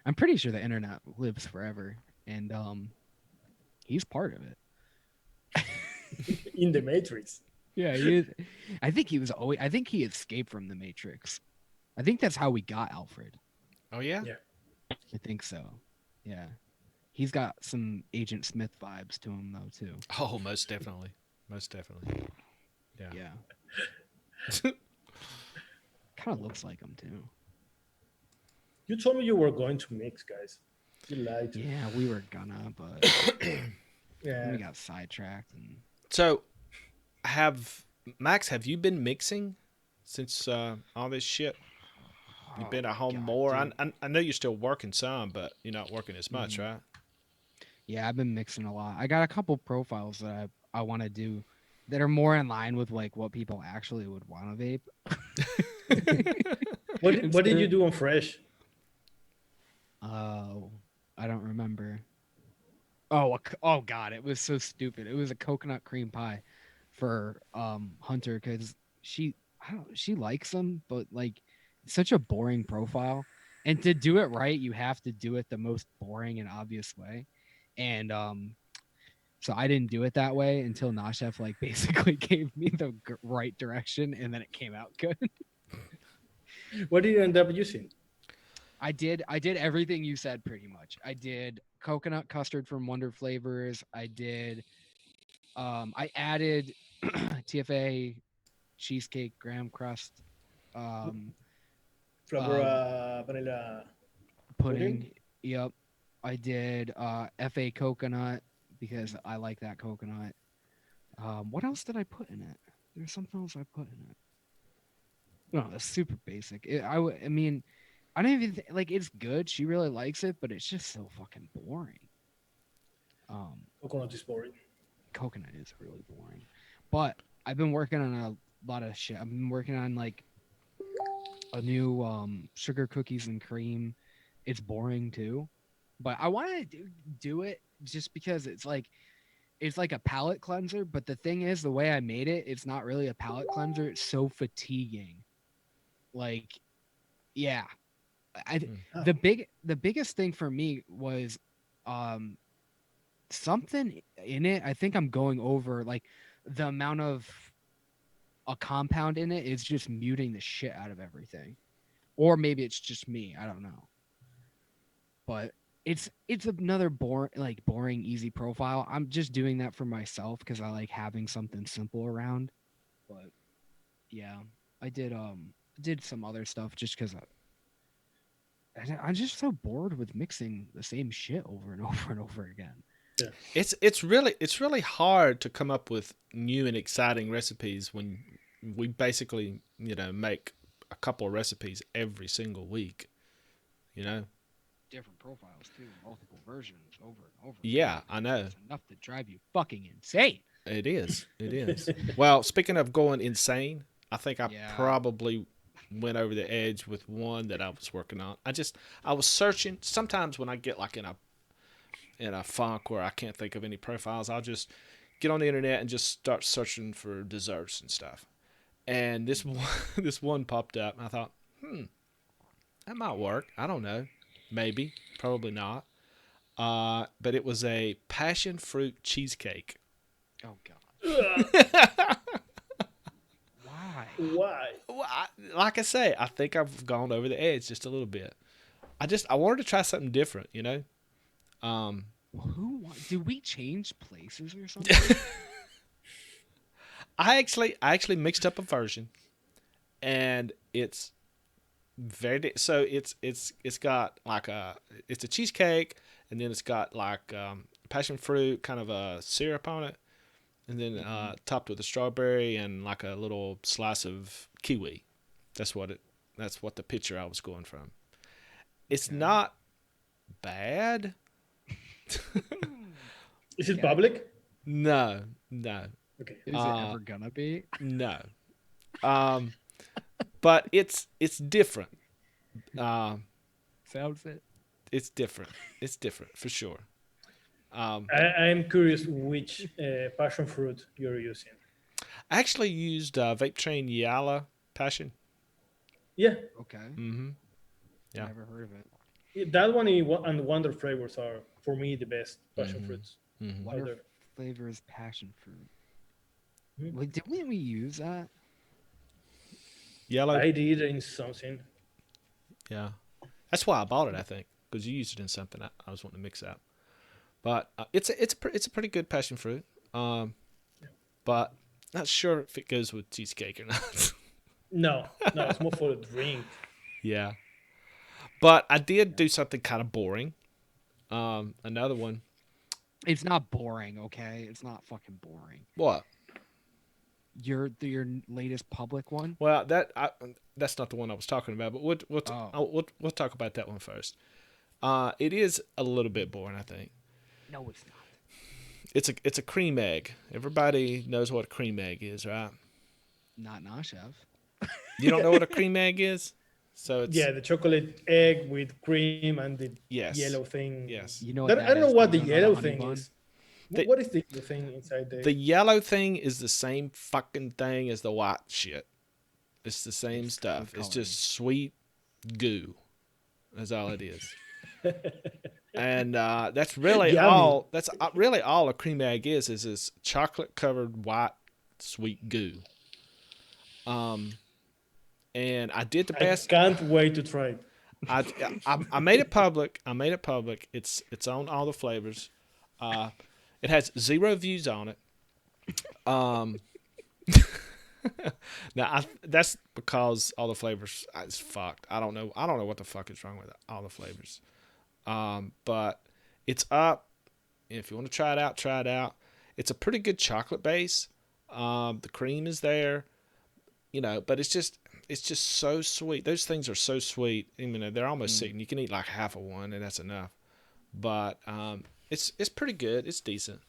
I'm pretty sure the internet lives forever, and he's part of it. In the Matrix. Yeah, he is. I think he was always. I think he escaped from the Matrix. I think that's how we got Alfred. Oh yeah. Yeah. I think so. Yeah, he's got some Agent Smith vibes to him though too. Oh, most definitely. Most definitely. Yeah. Yeah. Kind of looks like him too. You told me you were going to mix, guys. You lied. Yeah, we were gonna, but Yeah. we got sidetracked and. So, have you been mixing since all this shit? You've been at home God, more. dude. I know you're still working some, but you're not working as much, right? Yeah, I've been mixing a lot. I got a couple profiles that I want to do that are more in line with like what people actually would want to vape. What did you do on Fresh? Oh, I don't remember. Oh God, it was so stupid. It was a coconut cream pie for Hunter because she likes them, but like it's such a boring profile. And to do it right, you have to do it the most boring and obvious way. And so I didn't do it that way until Nashef like basically gave me the right direction, and then it came out good. What did you end up using? I did everything you said pretty much. I did coconut custard from Wonder Flavors. I did I added TFA cheesecake graham crust Flavor vanilla pudding. Yep. I did FA coconut because I like that coconut. What else did I put in it? There's something else I put in it. No, it's super basic. I mean, I don't even like it's good. She really likes it, but it's just so fucking boring. Coconut is boring. Coconut is really boring. But I've been working on a lot of shit. I've been working on like a new sugar cookies and cream. It's boring too, but I want to do it just because it's like a palate cleanser. But the thing is, the way I made it, it's not really a palate cleanser. It's so fatiguing. Like, yeah, the biggest thing for me was something in it. I think I'm going over like the amount of a compound in it is just muting the shit out of everything. Or maybe it's just me. I don't know. But it's another boring, easy profile. I'm just doing that for myself because I like having something simple around. But yeah, I did some other stuff just because I'm just so bored with mixing the same shit over and over and over again. Yeah. It's really hard to come up with new and exciting recipes when we basically make a couple of recipes every single week. You know. Different profiles too, multiple versions over and over. Yeah, again. I know. It's enough to drive you fucking insane. It is. It is. Well, speaking of going insane, I think I Yeah. probably went over the edge with one that I was working on. I was searching. Sometimes when I get like in a funk where I can't think of any profiles, I'll just get on the internet and just start searching for desserts and stuff. And this one, this one popped up, and I thought, that might work. I don't know. Maybe. Probably not. But it was a passion fruit cheesecake. Oh god. Why? Why? Well, like I say, I think I've gone over the edge just a little bit. I wanted to try something different, you know. Did we change places or something? I actually mixed up a version, and it's so it's got like it's a cheesecake, and then it's got like passion fruit kind of a syrup on it, and then topped with a strawberry and like a little slice of kiwi. That's what the picture I was going from. It's not bad. Is it public? No. Okay. Is it ever gonna be? No. But it's different. Sounds it. It's different. It's different for sure. I'm curious which passion fruit you're using. I actually used Vape Train Yala Passion. Yeah, Okay. Mm-hmm. Yeah. Never heard of it. that one and Wonder flavors are for me the best passion fruits. Mm-hmm. Out Wonder there. flavors passion fruit. Mhm. Like, didn't we use that? Yellow. I did in something. Yeah. That's why I bought it, I think, because you used it in something I was wanting to mix up. But it's a pretty good passion fruit. But not sure if it goes with cheesecake or not. No, it's more for a drink. Yeah. But I did do something kind of boring. Another one. It's not boring, okay? It's not fucking boring. What? Your latest public one? Well, that's not the one I was talking about. But we'll talk about that one first. It is a little bit boring, I think. No, it's not. It's a cream egg. Everybody knows what a cream egg is, right? Not chef. You don't know what a cream egg is? So it's Yeah, the chocolate egg with cream and the Yes. yellow thing. Yes. You know That, what I don't know is, what but the you don't know yellow honey thing bun? is. The- What is the thing inside The yellow thing is the same fucking thing as the white shit. It's the same It's stuff. food It's coloring. just sweet goo. That's all it is. And that's really Yummy. all. That's really all a cream egg is this chocolate covered white sweet goo. And I did the I best. can't wait to try it. I made it public. It's on all the flavors. It has 0 views on it. Now that's because all the flavors is fucked. I don't know what the fuck is wrong with all the flavors. But it's up. If you want to try it out, try it out. It's a pretty good chocolate base. The cream is there, but it's just so sweet. Those things are so sweet. They're almost sickening. You can eat like half of one, and that's enough. But it's pretty good. It's decent.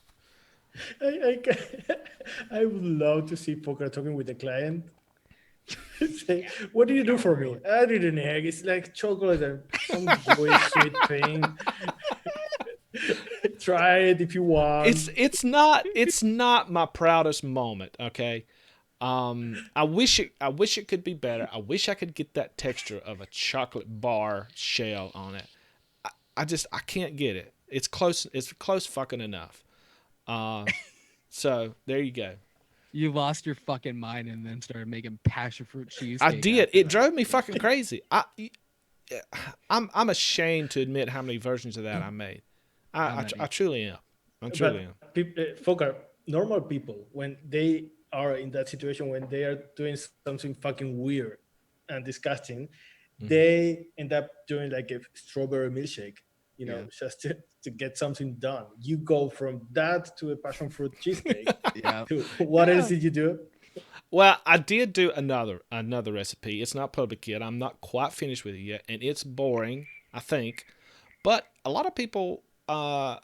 I would love to see Poker talking with the client. Say, what do you do for me? I did an egg. It's like chocolate and some gooey sweet thing. Try it if you want. It's not my proudest moment. Okay. I wish it could be better. I wish I could get that texture of a chocolate bar shell on it. I can't get it. It's close fucking enough. So there you go. You lost your fucking mind and then started making passion fruit I cheesecake. did. after It that. drove me fucking crazy. I'm ashamed to admit how many versions of that I made. How many? I truly am. I truly am. But folk are normal people when they are in that situation when they are doing something fucking weird and disgusting, they end up doing like a strawberry milkshake. Yeah. Just to get something done. You go from that to a passion fruit cheesecake. Yeah. To what else did you do? Well, I did do another recipe. It's not public yet. I'm not quite finished with it yet, and it's boring, I think. But a lot of people are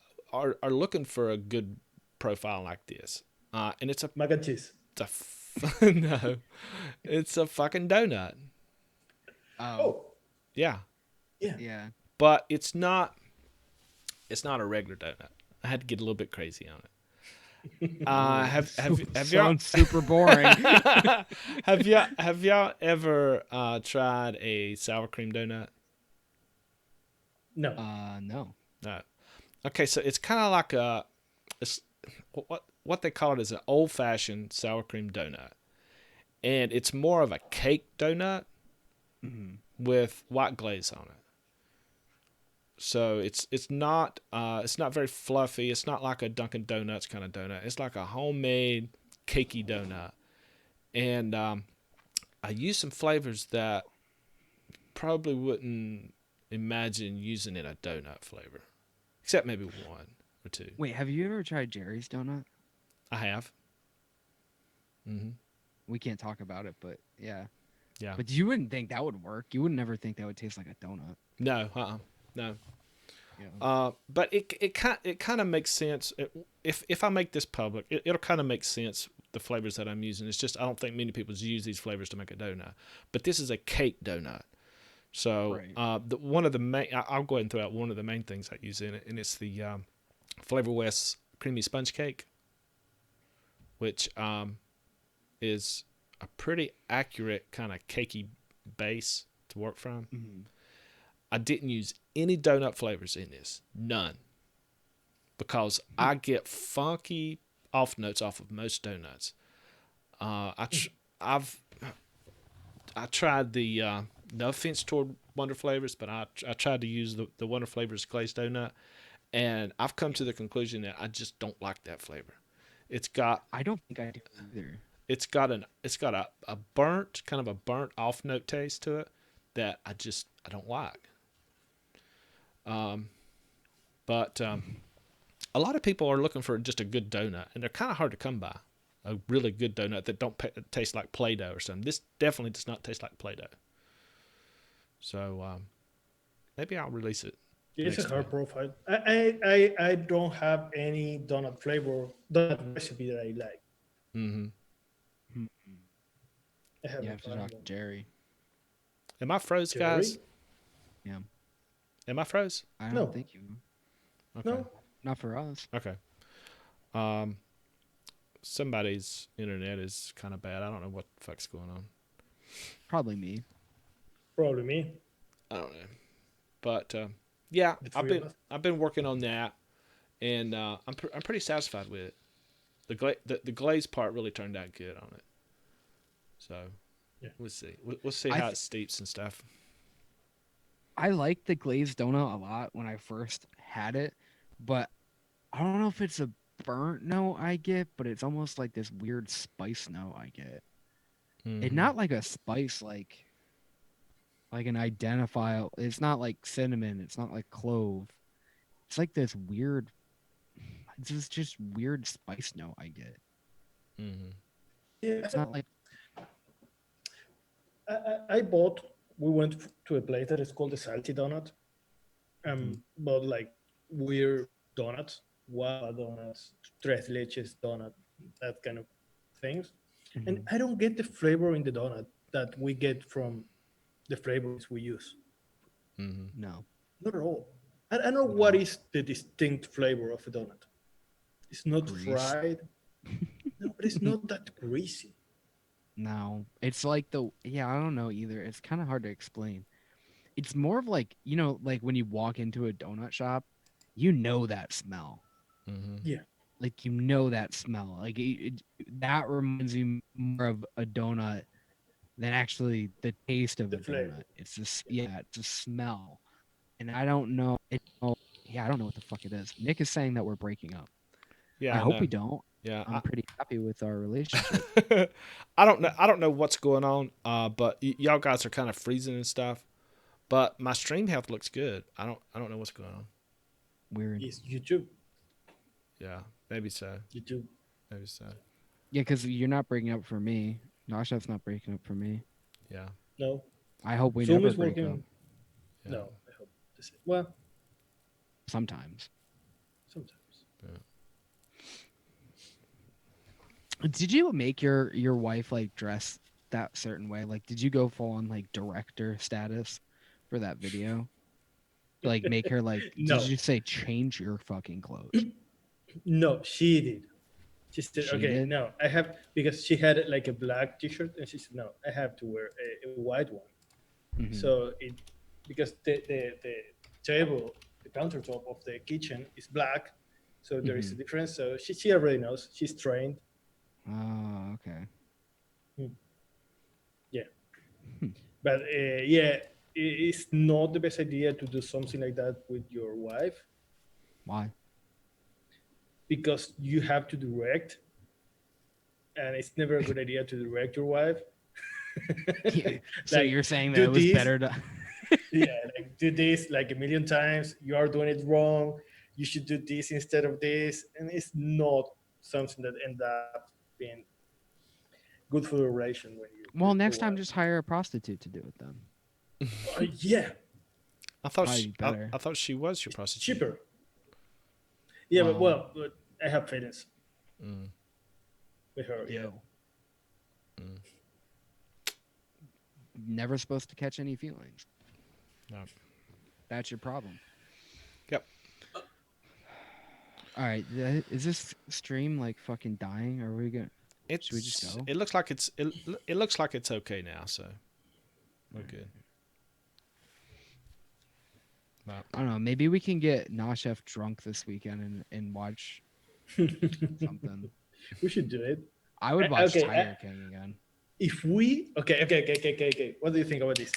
looking for a good profile like this, and Mac and cheese. no, it's a fucking donut. Oh. Oh, Yeah, yeah. Yeah. but it's not. It's not a regular donut. I had to get a little bit crazy on it. Have y'all Sounds super boring. have y'all ever tried a sour cream donut? No. No. No. Okay, so it's kind of like it's what they call it is an old fashioned sour cream donut, and it's more of a cake donut with white glaze on it. So it's not very fluffy. It's not like a Dunkin' Donuts kind of donut. It's like a homemade cakey donut, and I use some flavors that probably wouldn't imagine using in a donut flavor, except maybe one or two. Wait, have you ever tried Jerry's donut? I have. We can't talk about it, but yeah. Yeah. But you wouldn't think that would work. You would never think that would taste like a donut. No. No. Yeah. But it kind of makes sense if I make this public. It'll kind of make sense the flavors that I'm using. It's just I don't think many people use these flavors to make a donut. But this is a cake donut. So Right. one of the main I'll go ahead and throw out one of the main things I use in it, and it's the Flavor West creamy sponge cake, which is a pretty accurate kind of cakey base to work from. Mhm. I didn't use any donut flavors in this, none, because I get funky off notes off of most donuts. I've tried the no offense toward Wonder Flavors, but I tried to use the Wonder Flavors glazed donut, and I've come to the conclusion that I just don't like that flavor. It's got I don't think I do either. it's got a burnt kind of a burnt off note taste to it that I don't like. But a lot of people are looking for just a good donut, and they're kind of hard to come by. A really good donut that don't taste like Play-Doh or something. This definitely does not taste like Play-Doh. So maybe I'll release it. It's a next hard time. profile. I don't have any donut recipe that I like. Mm-hmm. Mhm. I You haven't have to found talk to one. Jerry. Am I froze, Jerry? guys? Yeah. Am I froze? I don't No. think you. Okay. No. Not for us. Okay. Somebody's internet is kind of bad. I don't know what the fuck's going on. Probably me. Probably me. I don't know. But yeah, The three of us. I've been working on that, and I'm pretty satisfied with it. The glaze part really turned out good on it. So Yeah. we'll see. We'll see I how th- it steeps and stuff. I liked the glazed donut a lot when I first had it, but I don't know if it's a burnt note I get, but it's almost like this weird spice note I get. It's Mhm. not like a spice like an identifiable. It's not like cinnamon. It's not like clove. It's like this weird. It's just weird spice note I get. Mhm. Yeah, It's not like I bought. We went to a place that is called the Salty Donut. Bought like weird donuts, guava donuts, tres leches donut, that kind of things. And I don't get the flavor in the donut that we get from the flavors we use. Mhm. no Not at all. I don't know what is the distinct flavor of a donut. It's not grease. fried. No, but it's not that greasy. No, it's like yeah. I don't know either. It's kind of hard to explain. It's more of like like when you walk into a donut shop, you know that smell. Mhm. Yeah. like you know that smell. Like that reminds me more of a donut than actually the taste of The a flavor. donut. It's just yeah, it's a smell, and I don't know. Yeah, I don't know what the fuck it is. Nick is saying that we're breaking up. I Yeah, I hope know. we don't. Yeah, I'm pretty happy with our relationship. I don't know. I don't know what's going on. But y'all guys are kind of freezing and stuff. But my stream health looks good. I don't know what's going on. Weird. It's YouTube. Yeah, maybe so. YouTube. Maybe so. Yeah, because you're not breaking up for me. Noshev's not breaking up for me. Yeah. No. I hope we Zoom never is break up. working. Yeah. No, I hope this is well. Sometimes. Sometimes. Did you make your wife like dress that certain way? Like, did you go full on like director status for that video? Like, make her like? Did No, you say change your fucking clothes? no, she did. She said, She "Okay, did. no, I have because she had like a black T-shirt, and she said, no, I have to wear a white one." Hmm. So it because the table, the countertop of the kitchen is black, so there is Hmm. a difference. So she already knows. She's trained. Oh, okay. Hmm. Yeah, Hmm. but yeah, it's not the best idea to do something like that with your wife Why? because you have to direct, and it's never a good idea to direct your wife. Yeah. So Like you're saying that do it was this, better to? yeah, like do this like a million times. You are doing it wrong. You should do this instead of this, and it's not something that end up being good for the relation when you Well, your next time wife. just hire a prostitute to do it then. Yeah, Probably be better. I thought she was your it's prostitute. cheaper. Yeah, but Well, but I have feelings Mm, with her. Yeah, yo, mm, never supposed to catch any feelings. no. That's your problem. Yep. All right, is this stream like fucking dying? Or are we gonna? Should we just go? It looks like it looks like it's okay now. So we're good. Right. I don't know. Maybe we can get Nashef drunk this weekend and watch something. we should do it. I would watch Okay, Tiger King again. if we okay. What do you think about this?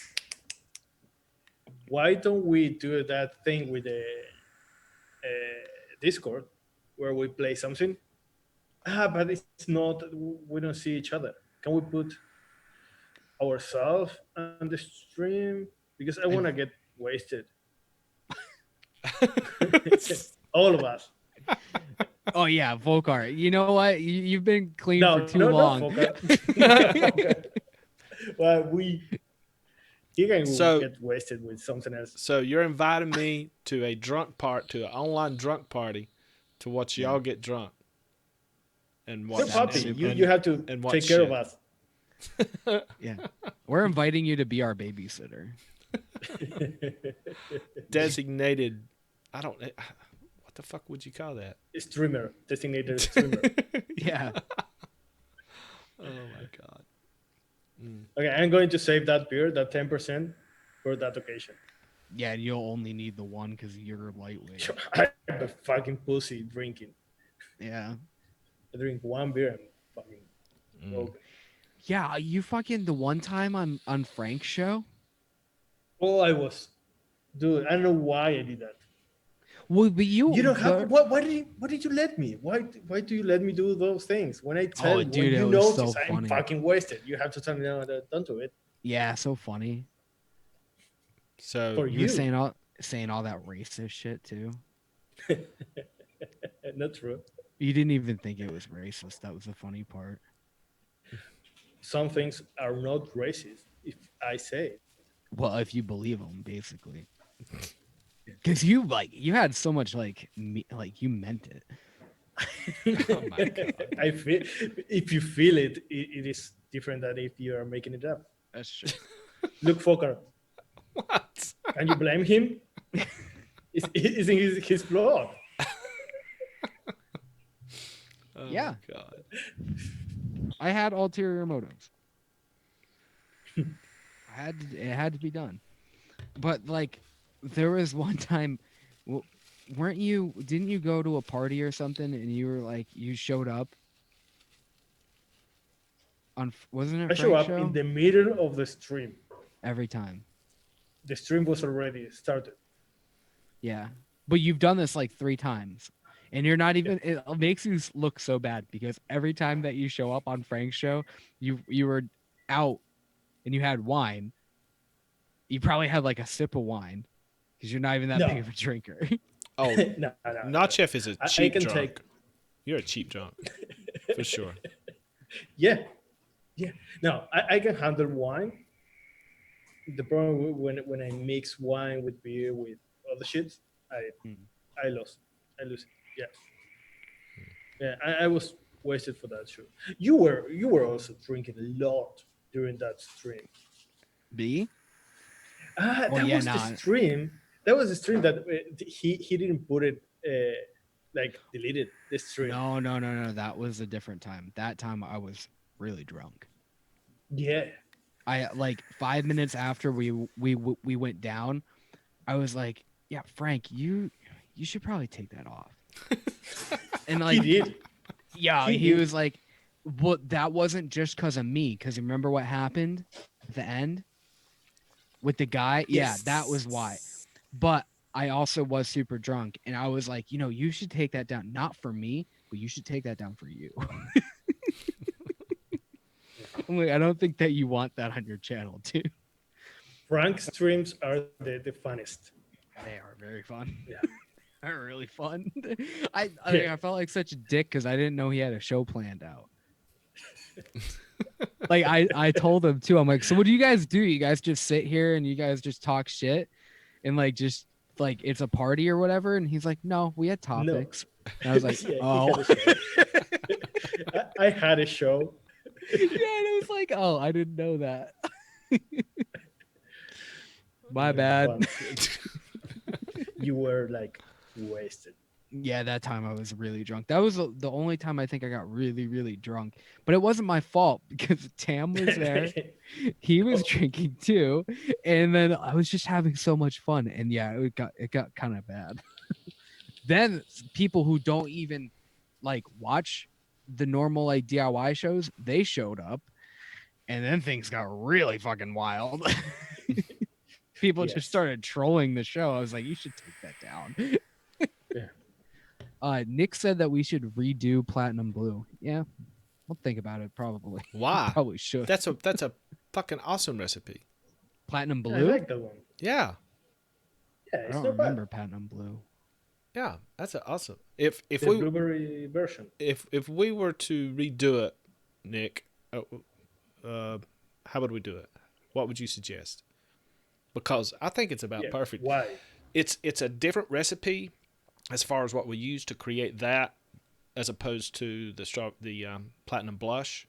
Why don't we do that thing with the Discord where we play something? But it's not. We don't see each other. Can we put ourselves on the stream? Because I want to get wasted. All of us. Oh yeah, Folkart. You know what? You've been clean for No, too no, not long. Folkart. Not Folkart. Well, he can So get wasted with something else. so you're inviting me to to an online drunk party to watch Yeah. y'all get drunk and You're watch puppy. super- You have to and watch take care of shit. us. Yeah, we're inviting you to be our babysitter. Designated. I don't. What the fuck would you call that? Streamer, designated streamer. Yeah. Oh my god. Okay, I'm going to save that beer, that 10%, for that occasion. Yeah, you'll only need the one because you're lightweight. I'm a fucking pussy drinking. Yeah. I drink one beer and fucking broken. Yeah, you fucking the one time on Frank's show. Oh, I was, dude. I don't know why I did that. Well, but You don't have. Why did you let me? Why do you let me do those things? When I tell dude, when it you was so notice I'm funny. fucking wasted, you have to tell me no, don't do it Yeah, so funny. So for You were you. saying all that racist shit too. Not true. You didn't even think it was racist. That was the funny part. Some things are not racist if I say it. Well, if you believe them, basically. Because you had so much like you meant it. oh my god. I feel if you feel it, it is different than if you are making it up. That's true. Look, Fokker, What? can you blame him? It's in his blood. Oh Yeah. my god. I had ulterior motives. it had to be done. But like, there was one time, Didn't you go to a party or something and you were like, you showed up on, wasn't it I show Frank's up in show? the middle of the stream. Every time. The stream was already started. Yeah. But you've done this like 3 times. And you're not Yeah. even, it makes you look so bad because every time that you show up on Frank's show, you were out and you had wine. You probably had like a sip of wine because you're not even that big No, of a drinker. Oh, no, no, no. Not Chef is a I cheap can drunk. take. You're a cheap drunk, for sure. Yeah, yeah. No, I can handle wine. The problem when I mix wine with beer with other shit, I Hmm. I lost. I lose it. Yeah, yeah. I was wasted for that show. You were also drinking a lot during that stream. B? Ah, Oh that yeah, was the nah. stream. That was the stream that he didn't put it like deleted the stream. No. That was a different time. That time I was really drunk. Yeah. I like 5 minutes after we went down, I was like, "Yeah, Frank, you should probably take that off." And He like, did. yeah, He he did. was like, "Well, that wasn't just because of me. Because remember what happened at the end with the guy? Yeah, that was why. Yes. But I also was super drunk, and I was like, you should take that down, not for me, but you should take that down for you." I'm like, I don't think that you want that on your channel, too. Frank streams are the funniest. They are very fun. Yeah. They're really fun. I Yeah. I felt like such a dick because I didn't know he had a show planned out. Like I told him too. I'm like, so what do you guys do? You guys just sit here and you guys just talk shit and like just like it's a party or whatever? And he's like, no, we had No. topics. And I was like, Yeah, he oh. had a show. I had a show. Yeah, and it was like, oh, I didn't know that. My bad. Fun. You were like wasted. Yeah, that time I was really drunk. That was the only time I think I got really, really drunk. But it wasn't my fault because Tam was there. He was drinking too, and then I was just having so much fun. And yeah, it got kind of bad. Then people who don't even like watch the normal like DIY shows, they showed up, and then things got really fucking wild. People just Yes. started trolling the show. I was like, you should take that down. Yeah. Nick said that we should redo Platinum Blue. Yeah, I'll think about it. Probably. Why? Probably should. That's a fucking awesome recipe. Platinum I Blue. like that one. Yeah, Yeah, I it's don't not remember bad. Platinum Blue. yeah, that's awesome. If The we blueberry version. if we were to redo it, Nick, how would we do it? What would you suggest? Because I think it's about Yeah. perfect. Why? It's a different recipe as far as what we use to create that, as opposed to the platinum blush.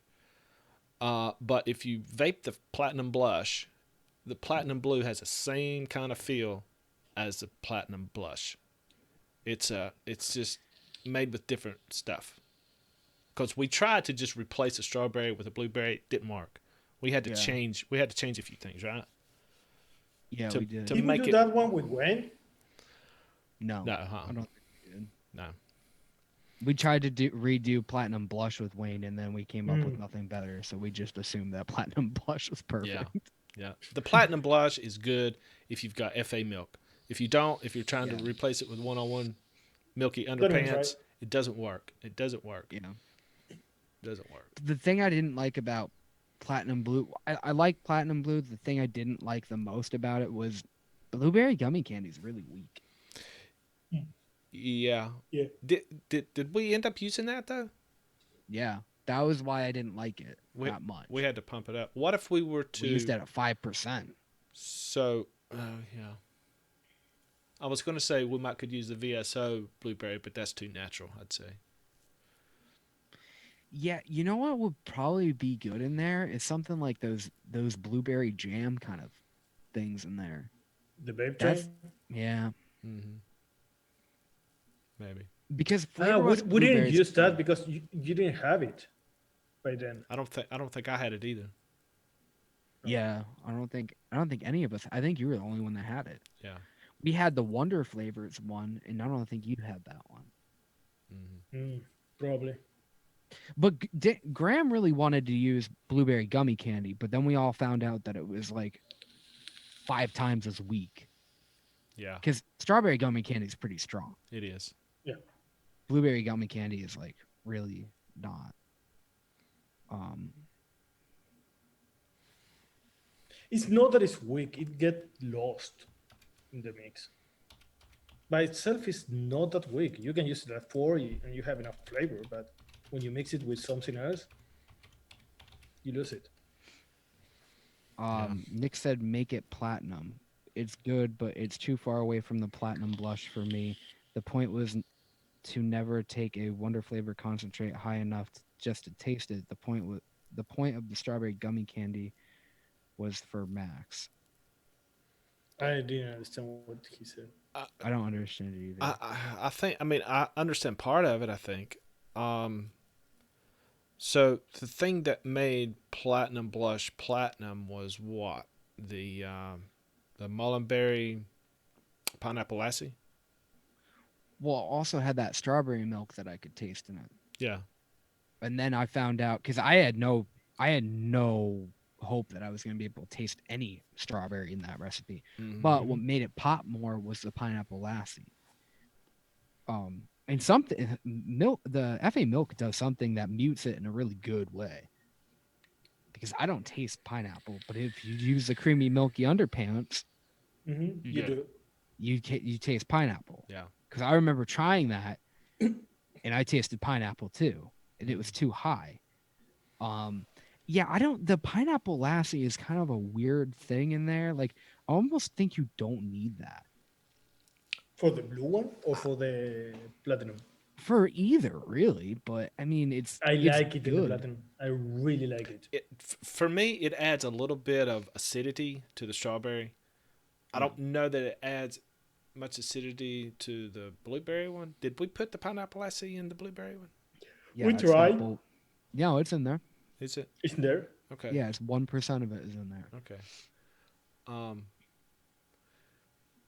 But if you vape the platinum blush, the platinum blue has the same kind of feel as the platinum blush. It's just made with different stuff. Because we tried to just replace a strawberry with a blueberry, it didn't work. We had to Yeah. change. We had to change a few things, right? Yeah, To- we did. to- Did we make do it- that one with Wayne? No, No, I don't think we did. no. We tried to redo Platinum Blush with Wayne, and then we came up with Mm. nothing better. So we just assumed that Platinum Blush was perfect. Yeah. Yeah, the platinum blush is good if you've got FA milk. If you don't, if you're trying Yeah. to replace it with 101 milky Let me try underpants, it. it doesn't work. It doesn't work. You know, It doesn't work. the thing I didn't like about Platinum Blue, I like Platinum Blue. The thing I didn't like the most about it was blueberry gummy candy is really weak. Yeah. Yeah. Did we end up using that though? Yeah, that was why I didn't like it We- that much. We had to pump it up. What if we were to We used that at 5%. So, yeah. I was going to say we could use the VSO blueberry, but that's too natural, I'd say. Yeah, you know what would probably be good in there is something like those blueberry jam kind of things in there. The vape That's train? yeah, Mm-hmm. Maybe. because Ah, flavorless we didn't blueberries- use that because you didn't have it by then. I don't think I had it either. Yeah, I don't think any of us. I think you were the only one that had it. Yeah. We had the Wonder Flavors one, and I don't think you had that one. Hmm. Probably. But Graham really wanted to use blueberry gummy candy, but then we all found out that it was like 5 times as weak Yeah, because strawberry gummy candy is pretty strong. it is. Yeah. Blueberry gummy candy is like really not. Um, It's not that it's weak. It get lost in the mix. By itself, it's not that weak. You can use it at 40 and you have enough flavor, but when you mix it with something else, you lose it. Yeah. Nick said make it platinum. It's good, but it's too far away from the platinum blush for me. The point was to never take a Wonder Flavor concentrate high enough just to taste it. The point of the strawberry gummy candy was for Max. I didn't understand what he said. I, I don't understand it either. I think. I mean, I understand part of it. I think. Um, so the thing that made platinum blush platinum was what the mullenberry pineapple lassie. Well, also had that strawberry milk that I could taste in it. Yeah. And then I found out because I had no hope that I was going to be able to taste any strawberry in that recipe. But what Hmm. made it pop more was the pineapple lassi. And something milk, the FA milk does something that mutes it in a really good way. Because I don't taste pineapple, but if you use the creamy milky underpants, You You do. do. you taste pineapple. Yeah. Because I remember trying that, and I tasted pineapple too, and it was too high. Um, yeah, I don't. The pineapple lassi is kind of a weird thing in there. Like, I almost think you don't need that For the blue one or for the platinum? for either, really. But I mean, I it's like it in the good. platinum. I really like it. For me, it adds a little bit of acidity to the strawberry. I Yeah, don't know that it adds much acidity to the blueberry one. Did we put the pineapple lassi in the blueberry one? We yeah, it's that tried. bolt. Yeah, it's in there. Is it? It's there. Okay. Yeah, it's 1% of it is in there. Okay. Um.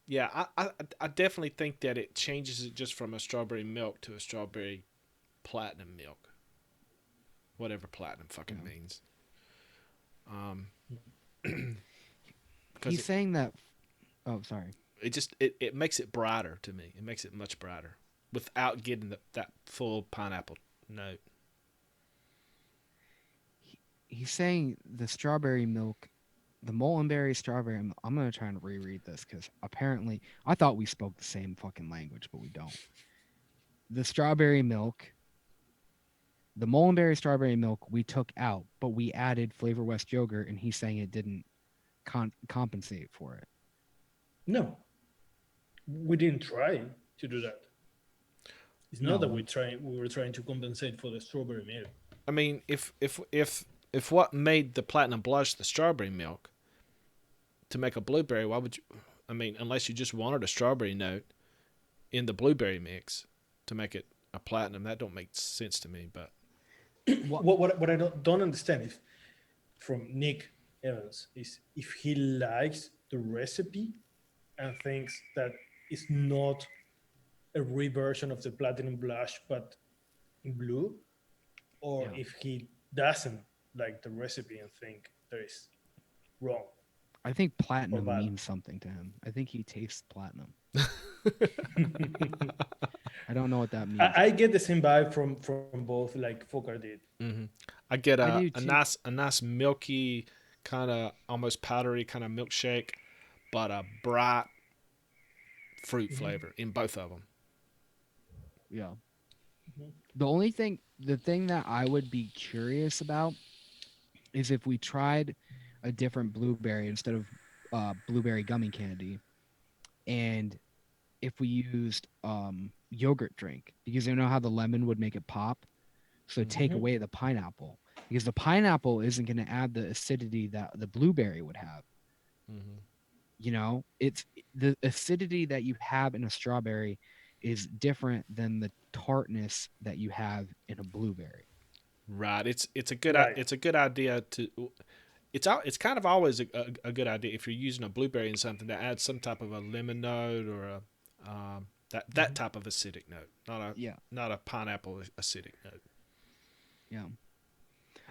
Yeah, I definitely think that it changes it just from a strawberry milk to a strawberry platinum milk, whatever platinum fucking Yeah. means. Um, because He's saying that. Oh, sorry. it makes it brighter to me. It makes it much brighter without getting that full pineapple note. He's saying the strawberry milk, the Mullenberry strawberry. I'm gonna try and reread this because apparently I thought we spoke the same fucking language, but we don't. The strawberry milk, the Mullenberry strawberry milk, we took out, but we added Flavor West yogurt, and he's saying it didn't compensate for it. No, we didn't try to do that. It's not that No, we were trying to compensate for the strawberry milk. I mean, if what made the platinum blush the strawberry milk to make a blueberry, why would you? I mean, unless you just wanted a strawberry note in the blueberry mix to make it a platinum, that don't make sense to me. But what? What I don't understand is from Nick Evans is if he likes the recipe and thinks that it's not a reversion of the platinum blush but in blue, or Yeah, if he doesn't like the recipe and think that is wrong I think or platinum bad. means something to him. I think he tastes platinum. I don't know what that means. I get the same vibe from both, like Folkart did. hmm I get I do a too. nice milky kind of almost powdery kind of milkshake, but a bright fruit Mhm. flavor in both of them. Yeah. Mhm. The thing that I would be curious about is if we tried a different blueberry instead of blueberry gummy candy, and if we used yogurt drink, because you know how the lemon would make it pop, so take Mhm. away the pineapple, because the pineapple isn't going to add the acidity that the blueberry would have. Mm-hmm. It's the acidity that you have in a strawberry is different than the tartness that you have in a blueberry. Right. Right. It's a good idea to it's kind of always a good idea if you're using a blueberry in something to add some type of a lemon note or a that Mhm. type of acidic note, Yeah, not a pineapple acidic note. yeah.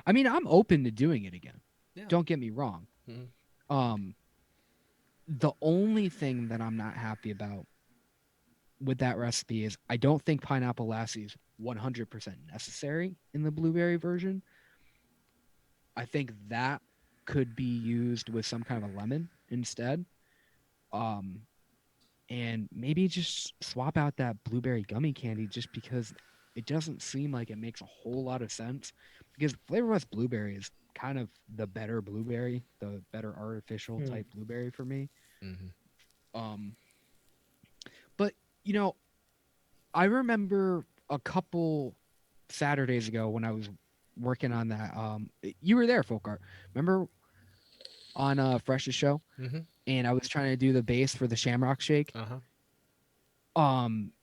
I mean, I'm open to doing it again. Yeah. Don't get me wrong. Mhm. Um, the only thing that I'm not happy about with that recipe is I don't think pineapple lassi is 100% necessary in the blueberry version. I think that could be used with some kind of a lemon instead. Um, and maybe just swap out that blueberry gummy candy just because it doesn't seem like it makes a whole lot of sense. Because Flavor West blueberry is kind of the better blueberry, the better artificial Hmm. type blueberry for me. Mhm. Um, but you know, I remember a couple Saturdays ago when I was working on that. You were there, Folkart. Remember on Fresh's show, Mhm. and I was trying to do the base for the Shamrock Shake. Uh huh. Um,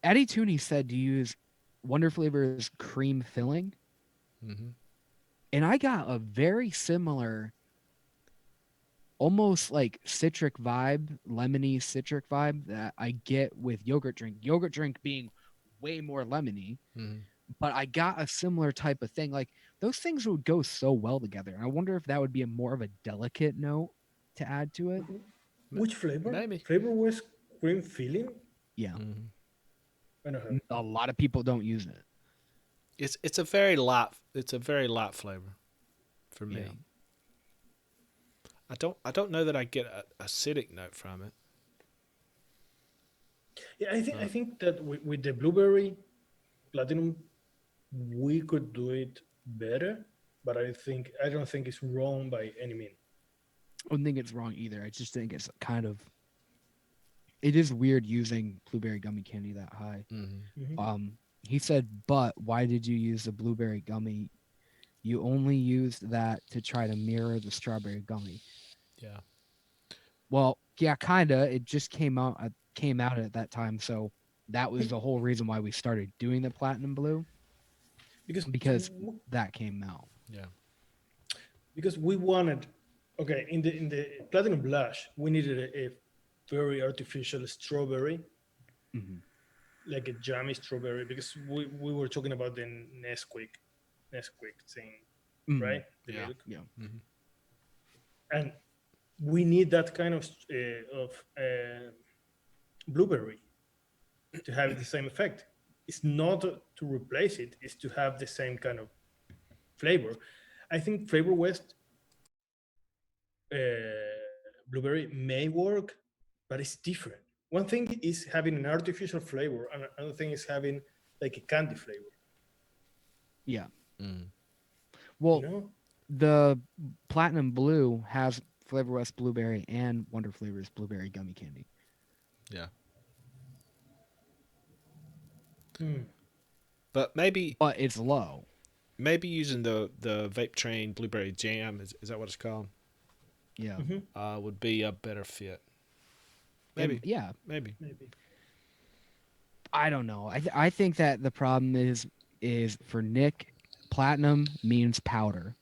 Eddie Tooney said to use Wonder Flavor's cream filling, Mhm. and I got a very similar, almost like citric vibe, lemony citric vibe that I get with yogurt drink. Yogurt drink being way more lemony, Mhm. but I got a similar type of thing. Like those things would go so well together. I wonder if that would be a more of a delicate note to add to it. Which flavor? Maybe. Flavor was cream filling? Yeah, Mhm. I don't know. a lot of people don't use it. It's a very light flavor for Yeah. me. I don't know that I get a acidic note from it. Yeah, I Uh, think that with the blueberry platinum, we could do it better, but I don't think it's wrong by any means. I don't think it's wrong either. I just think it's kind of it is weird using blueberry gummy candy that high. mhm. Hmm. He said, but why did you use the blueberry gummy? You only used that to try to mirror the strawberry gummy. Yeah. Well, yeah, kinda. It just came out at that time, so that was the whole reason why we started doing the platinum blue Because because that came out. Yeah. because we wanted, okay, in the platinum blush, we needed a very artificial strawberry, Hmm. like a jammy strawberry, because we were talking about the Nesquik thing, Hmm. right? The Yeah. milk, Yeah. Mhm. and we need that kind of blueberry to have the same effect. It's not to replace it; it's to have the same kind of flavor. I think Flavor West blueberry may work, but it's different. One thing is having an artificial flavor, and another thing is having like a candy flavor. Yeah. Mhm. You Well, know? the platinum blue has Flavor West blueberry and Wonder Flavors blueberry gummy candy, Yeah. Hmm. But but it's low. maybe using the vape train blueberry jam is that what it's called? Yeah. Hmm. Would be a better fit. And Maybe. yeah, Maybe. Maybe. I don't know. I think that the problem is for Nick, platinum means powder,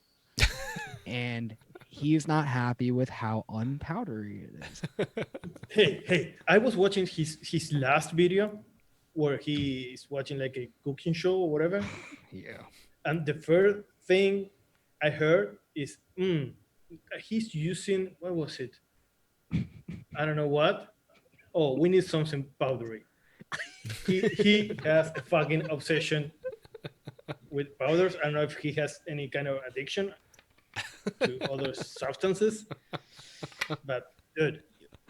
and he's not happy with how unpowdery it is. Hey! I was watching his last video where he is watching like a cooking show or whatever, Yeah. and the first thing I heard is, he's using what was it? I don't know what. Oh, we need something powdery. He has a fucking obsession with powders. I don't know if he has any kind of addiction to other substances, but dude,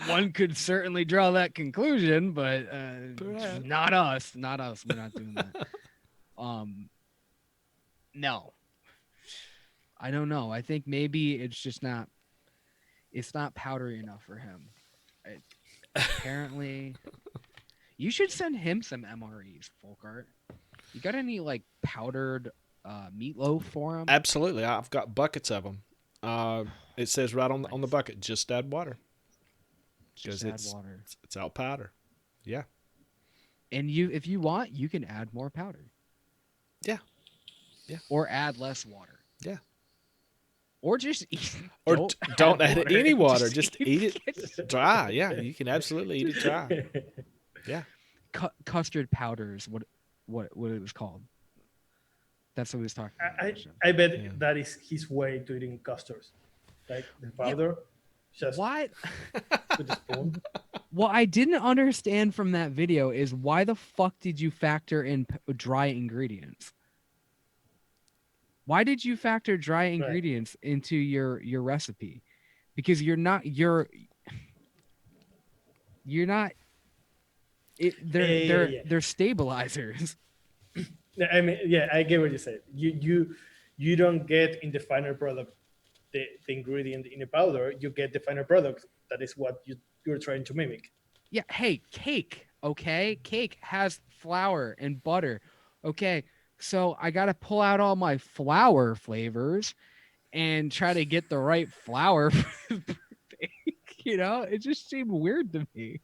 One could certainly draw that conclusion, but Perhaps. not us. Not us. We're not doing that. Um, no, I don't know. I think maybe it's just not. It's not powdery enough for him. It, apparently, you should send him some MREs, Folkart. You got any like powdered meatloaf for him? Absolutely. I've got buckets of them. It says right on the Nice. bucket, just add water Just because add water. it's all powder. Yeah. And you, if you want, you can add more powder Yeah. Yeah. or add less water Yeah. or just eat. Or don't add water. any water. Just eat it it. dry. Yeah, you can absolutely eat it dry. Yeah. Custard powders. What it was called? That's what he was talking about. I, on the show. I bet Yeah. that is his way to eating custards, like the Yeah. powder, just What? with a spoon. What I didn't understand from that video is why the fuck did you factor in dry ingredients? Why did you factor dry ingredients into your recipe? Because you're not Yeah. they're stabilizers. I mean, yeah, I get what you said. You don't get in the final product the ingredient in a powder. You get the final product. That is what you're trying to mimic. Yeah, hey, cake, okay? Cake has flour and butter. Okay. So I got to pull out all my flour flavors and try to get the right flour for the bake, It just seemed weird to me.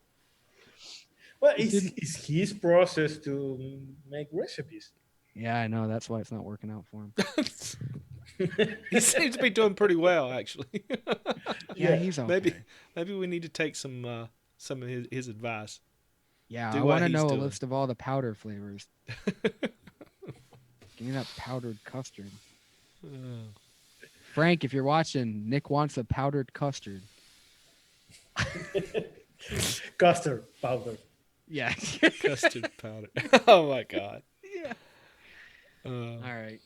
Well, It didn't- it's his process to make recipes. Yeah, I know. That's why it's not working out for him. He seems to be doing pretty well, actually. Yeah, he's okay. Maybe we need to take some of his advice. Yeah, do I what want to he's know a doing. list of all the powder flavors. Give me that powdered custard. Frank, if you're watching, Nick wants a powdered custard. Custard powder. Yeah. Custard powder. Oh my god. Yeah. All right.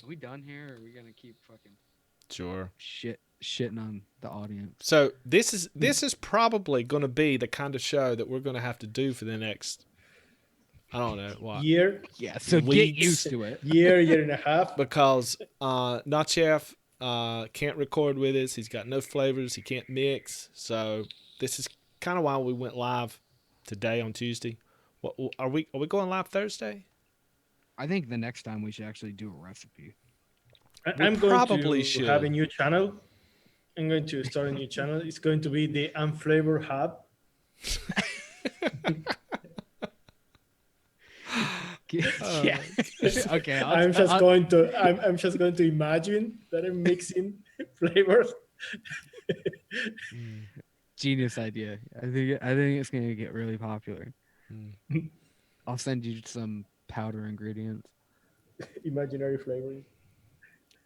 Are we done here, or are we gonna keep fucking Sure. shitting on the audience? So this is probably going to be the kind of show that we're going to have to do for the next, I don't know what, Year, Yeah. So get Weeks. used to it. year and a half. because Not Chef can't record with us. He's got no flavors. He can't mix. So this is kind of why we went live today on Tuesday. What are we going live Thursday? I think the next time we should actually do a recipe. I'm going probably to should. have a new channel. I'm going to start a new channel. It's going to be the Unflavor Hub. Yeah. Okay. I'm just going to imagine that I'm mixing flavors. Genius idea. I think it's gonna get really popular. Mm. I'll send you some powder ingredients. Imaginary flavors.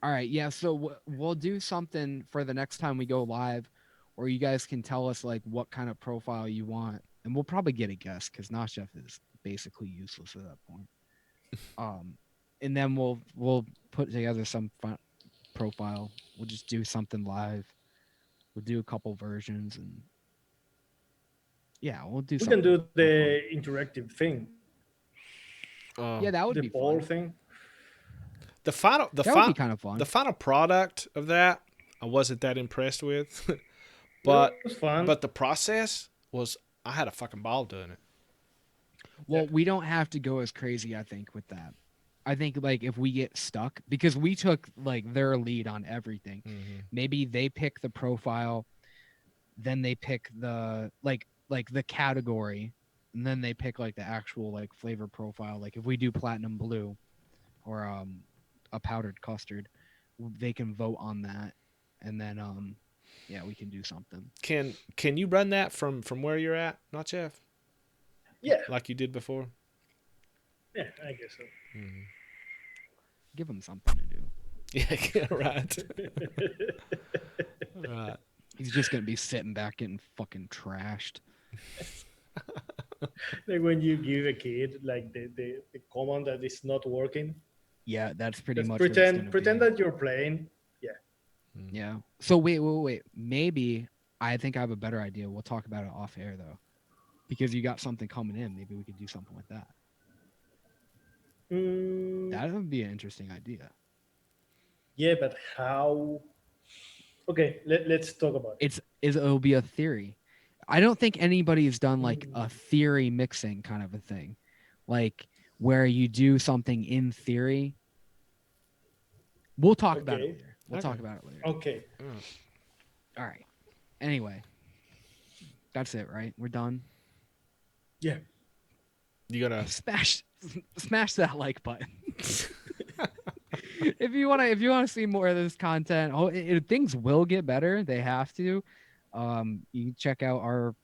All right, yeah. So we'll do something for the next time we go live, or you guys can tell us like what kind of profile you want, and we'll probably get a guest because Not Chef is basically useless at that point. And then we'll put together some fun profile. We'll just do something live. We'll do a couple versions, and yeah, we'll do. We something can do fun. the interactive thing, Yeah, that would the be poll fun. thing. The final That would be kind of fun. the final product of that I wasn't that impressed with, but It was fun. but the process was, I had a fucking ball doing it. Well, we don't have to go as crazy, I think, with that. I think like if we get stuck, because we took like their lead on everything. Maybe they pick the profile, then they pick the like the category, and then they pick like the actual like flavor profile. Like if we do platinum blue or a powdered custard, they can vote on that, and then yeah, we can do something. Can you run that from where you're at, Not Chef, Yeah, like you did before? yeah, I guess so. Give them something to do. Yeah, right. Right. He's just gonna be sitting back getting fucking trashed. Like when you give a kid like the command that is not working. Yeah, that's pretty Just much what it's gonna pretend be. that you're playing. Yeah. So wait. Maybe I think I have a better idea. We'll talk about it off air though, because you got something coming in. Maybe we could do something with that. That would be an interesting idea. Yeah, but how? Okay, let's talk about it. It'll be a theory. I don't think anybody's done like a theory mixing kind of a thing, like where you do something in theory. We'll talk about it Okay. later. We'll talk about it later. Okay. All right. Anyway, that's it, right? We're done. Yeah. You gotta Smash that like button. if you wanna see more of this content, things will get better. They have to. You can check out our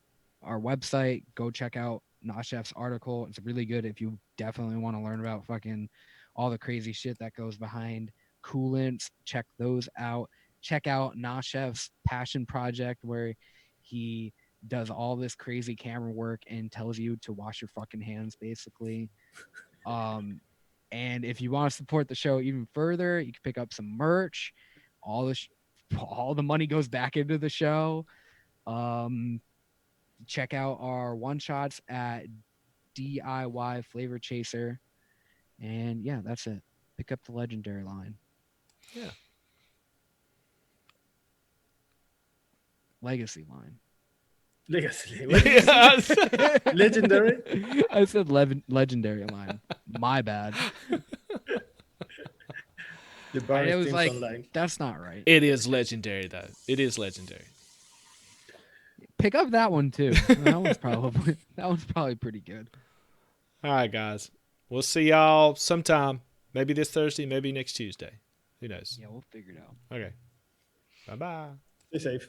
website. Go check out Not Chef's article. It's really good if you definitely want to learn about fucking all the crazy shit that goes behind Coolants. Check those out. Check out Not Chef's passion project where he does all this crazy camera work and tells you to wash your fucking hands basically. Um, and if you want to support the show even further, you can pick up some merch. All the all the money goes back into the show. Um, check out our one shots at DIY Flavor Chaser. And yeah, that's it. Pick up the legendary line. Yeah. Legacy line. Legacy. Yes. Legendary. I said legendary line. My bad. The And Barnes it was Teams like, Online. that's not right. It is legendary, though. It is legendary. Pick up that one too. That one's probably pretty good. All right, guys. We'll see y'all sometime. Maybe this Thursday, maybe next Tuesday. Who knows? Yeah, we'll figure it out. Okay. Bye-bye. Stay safe.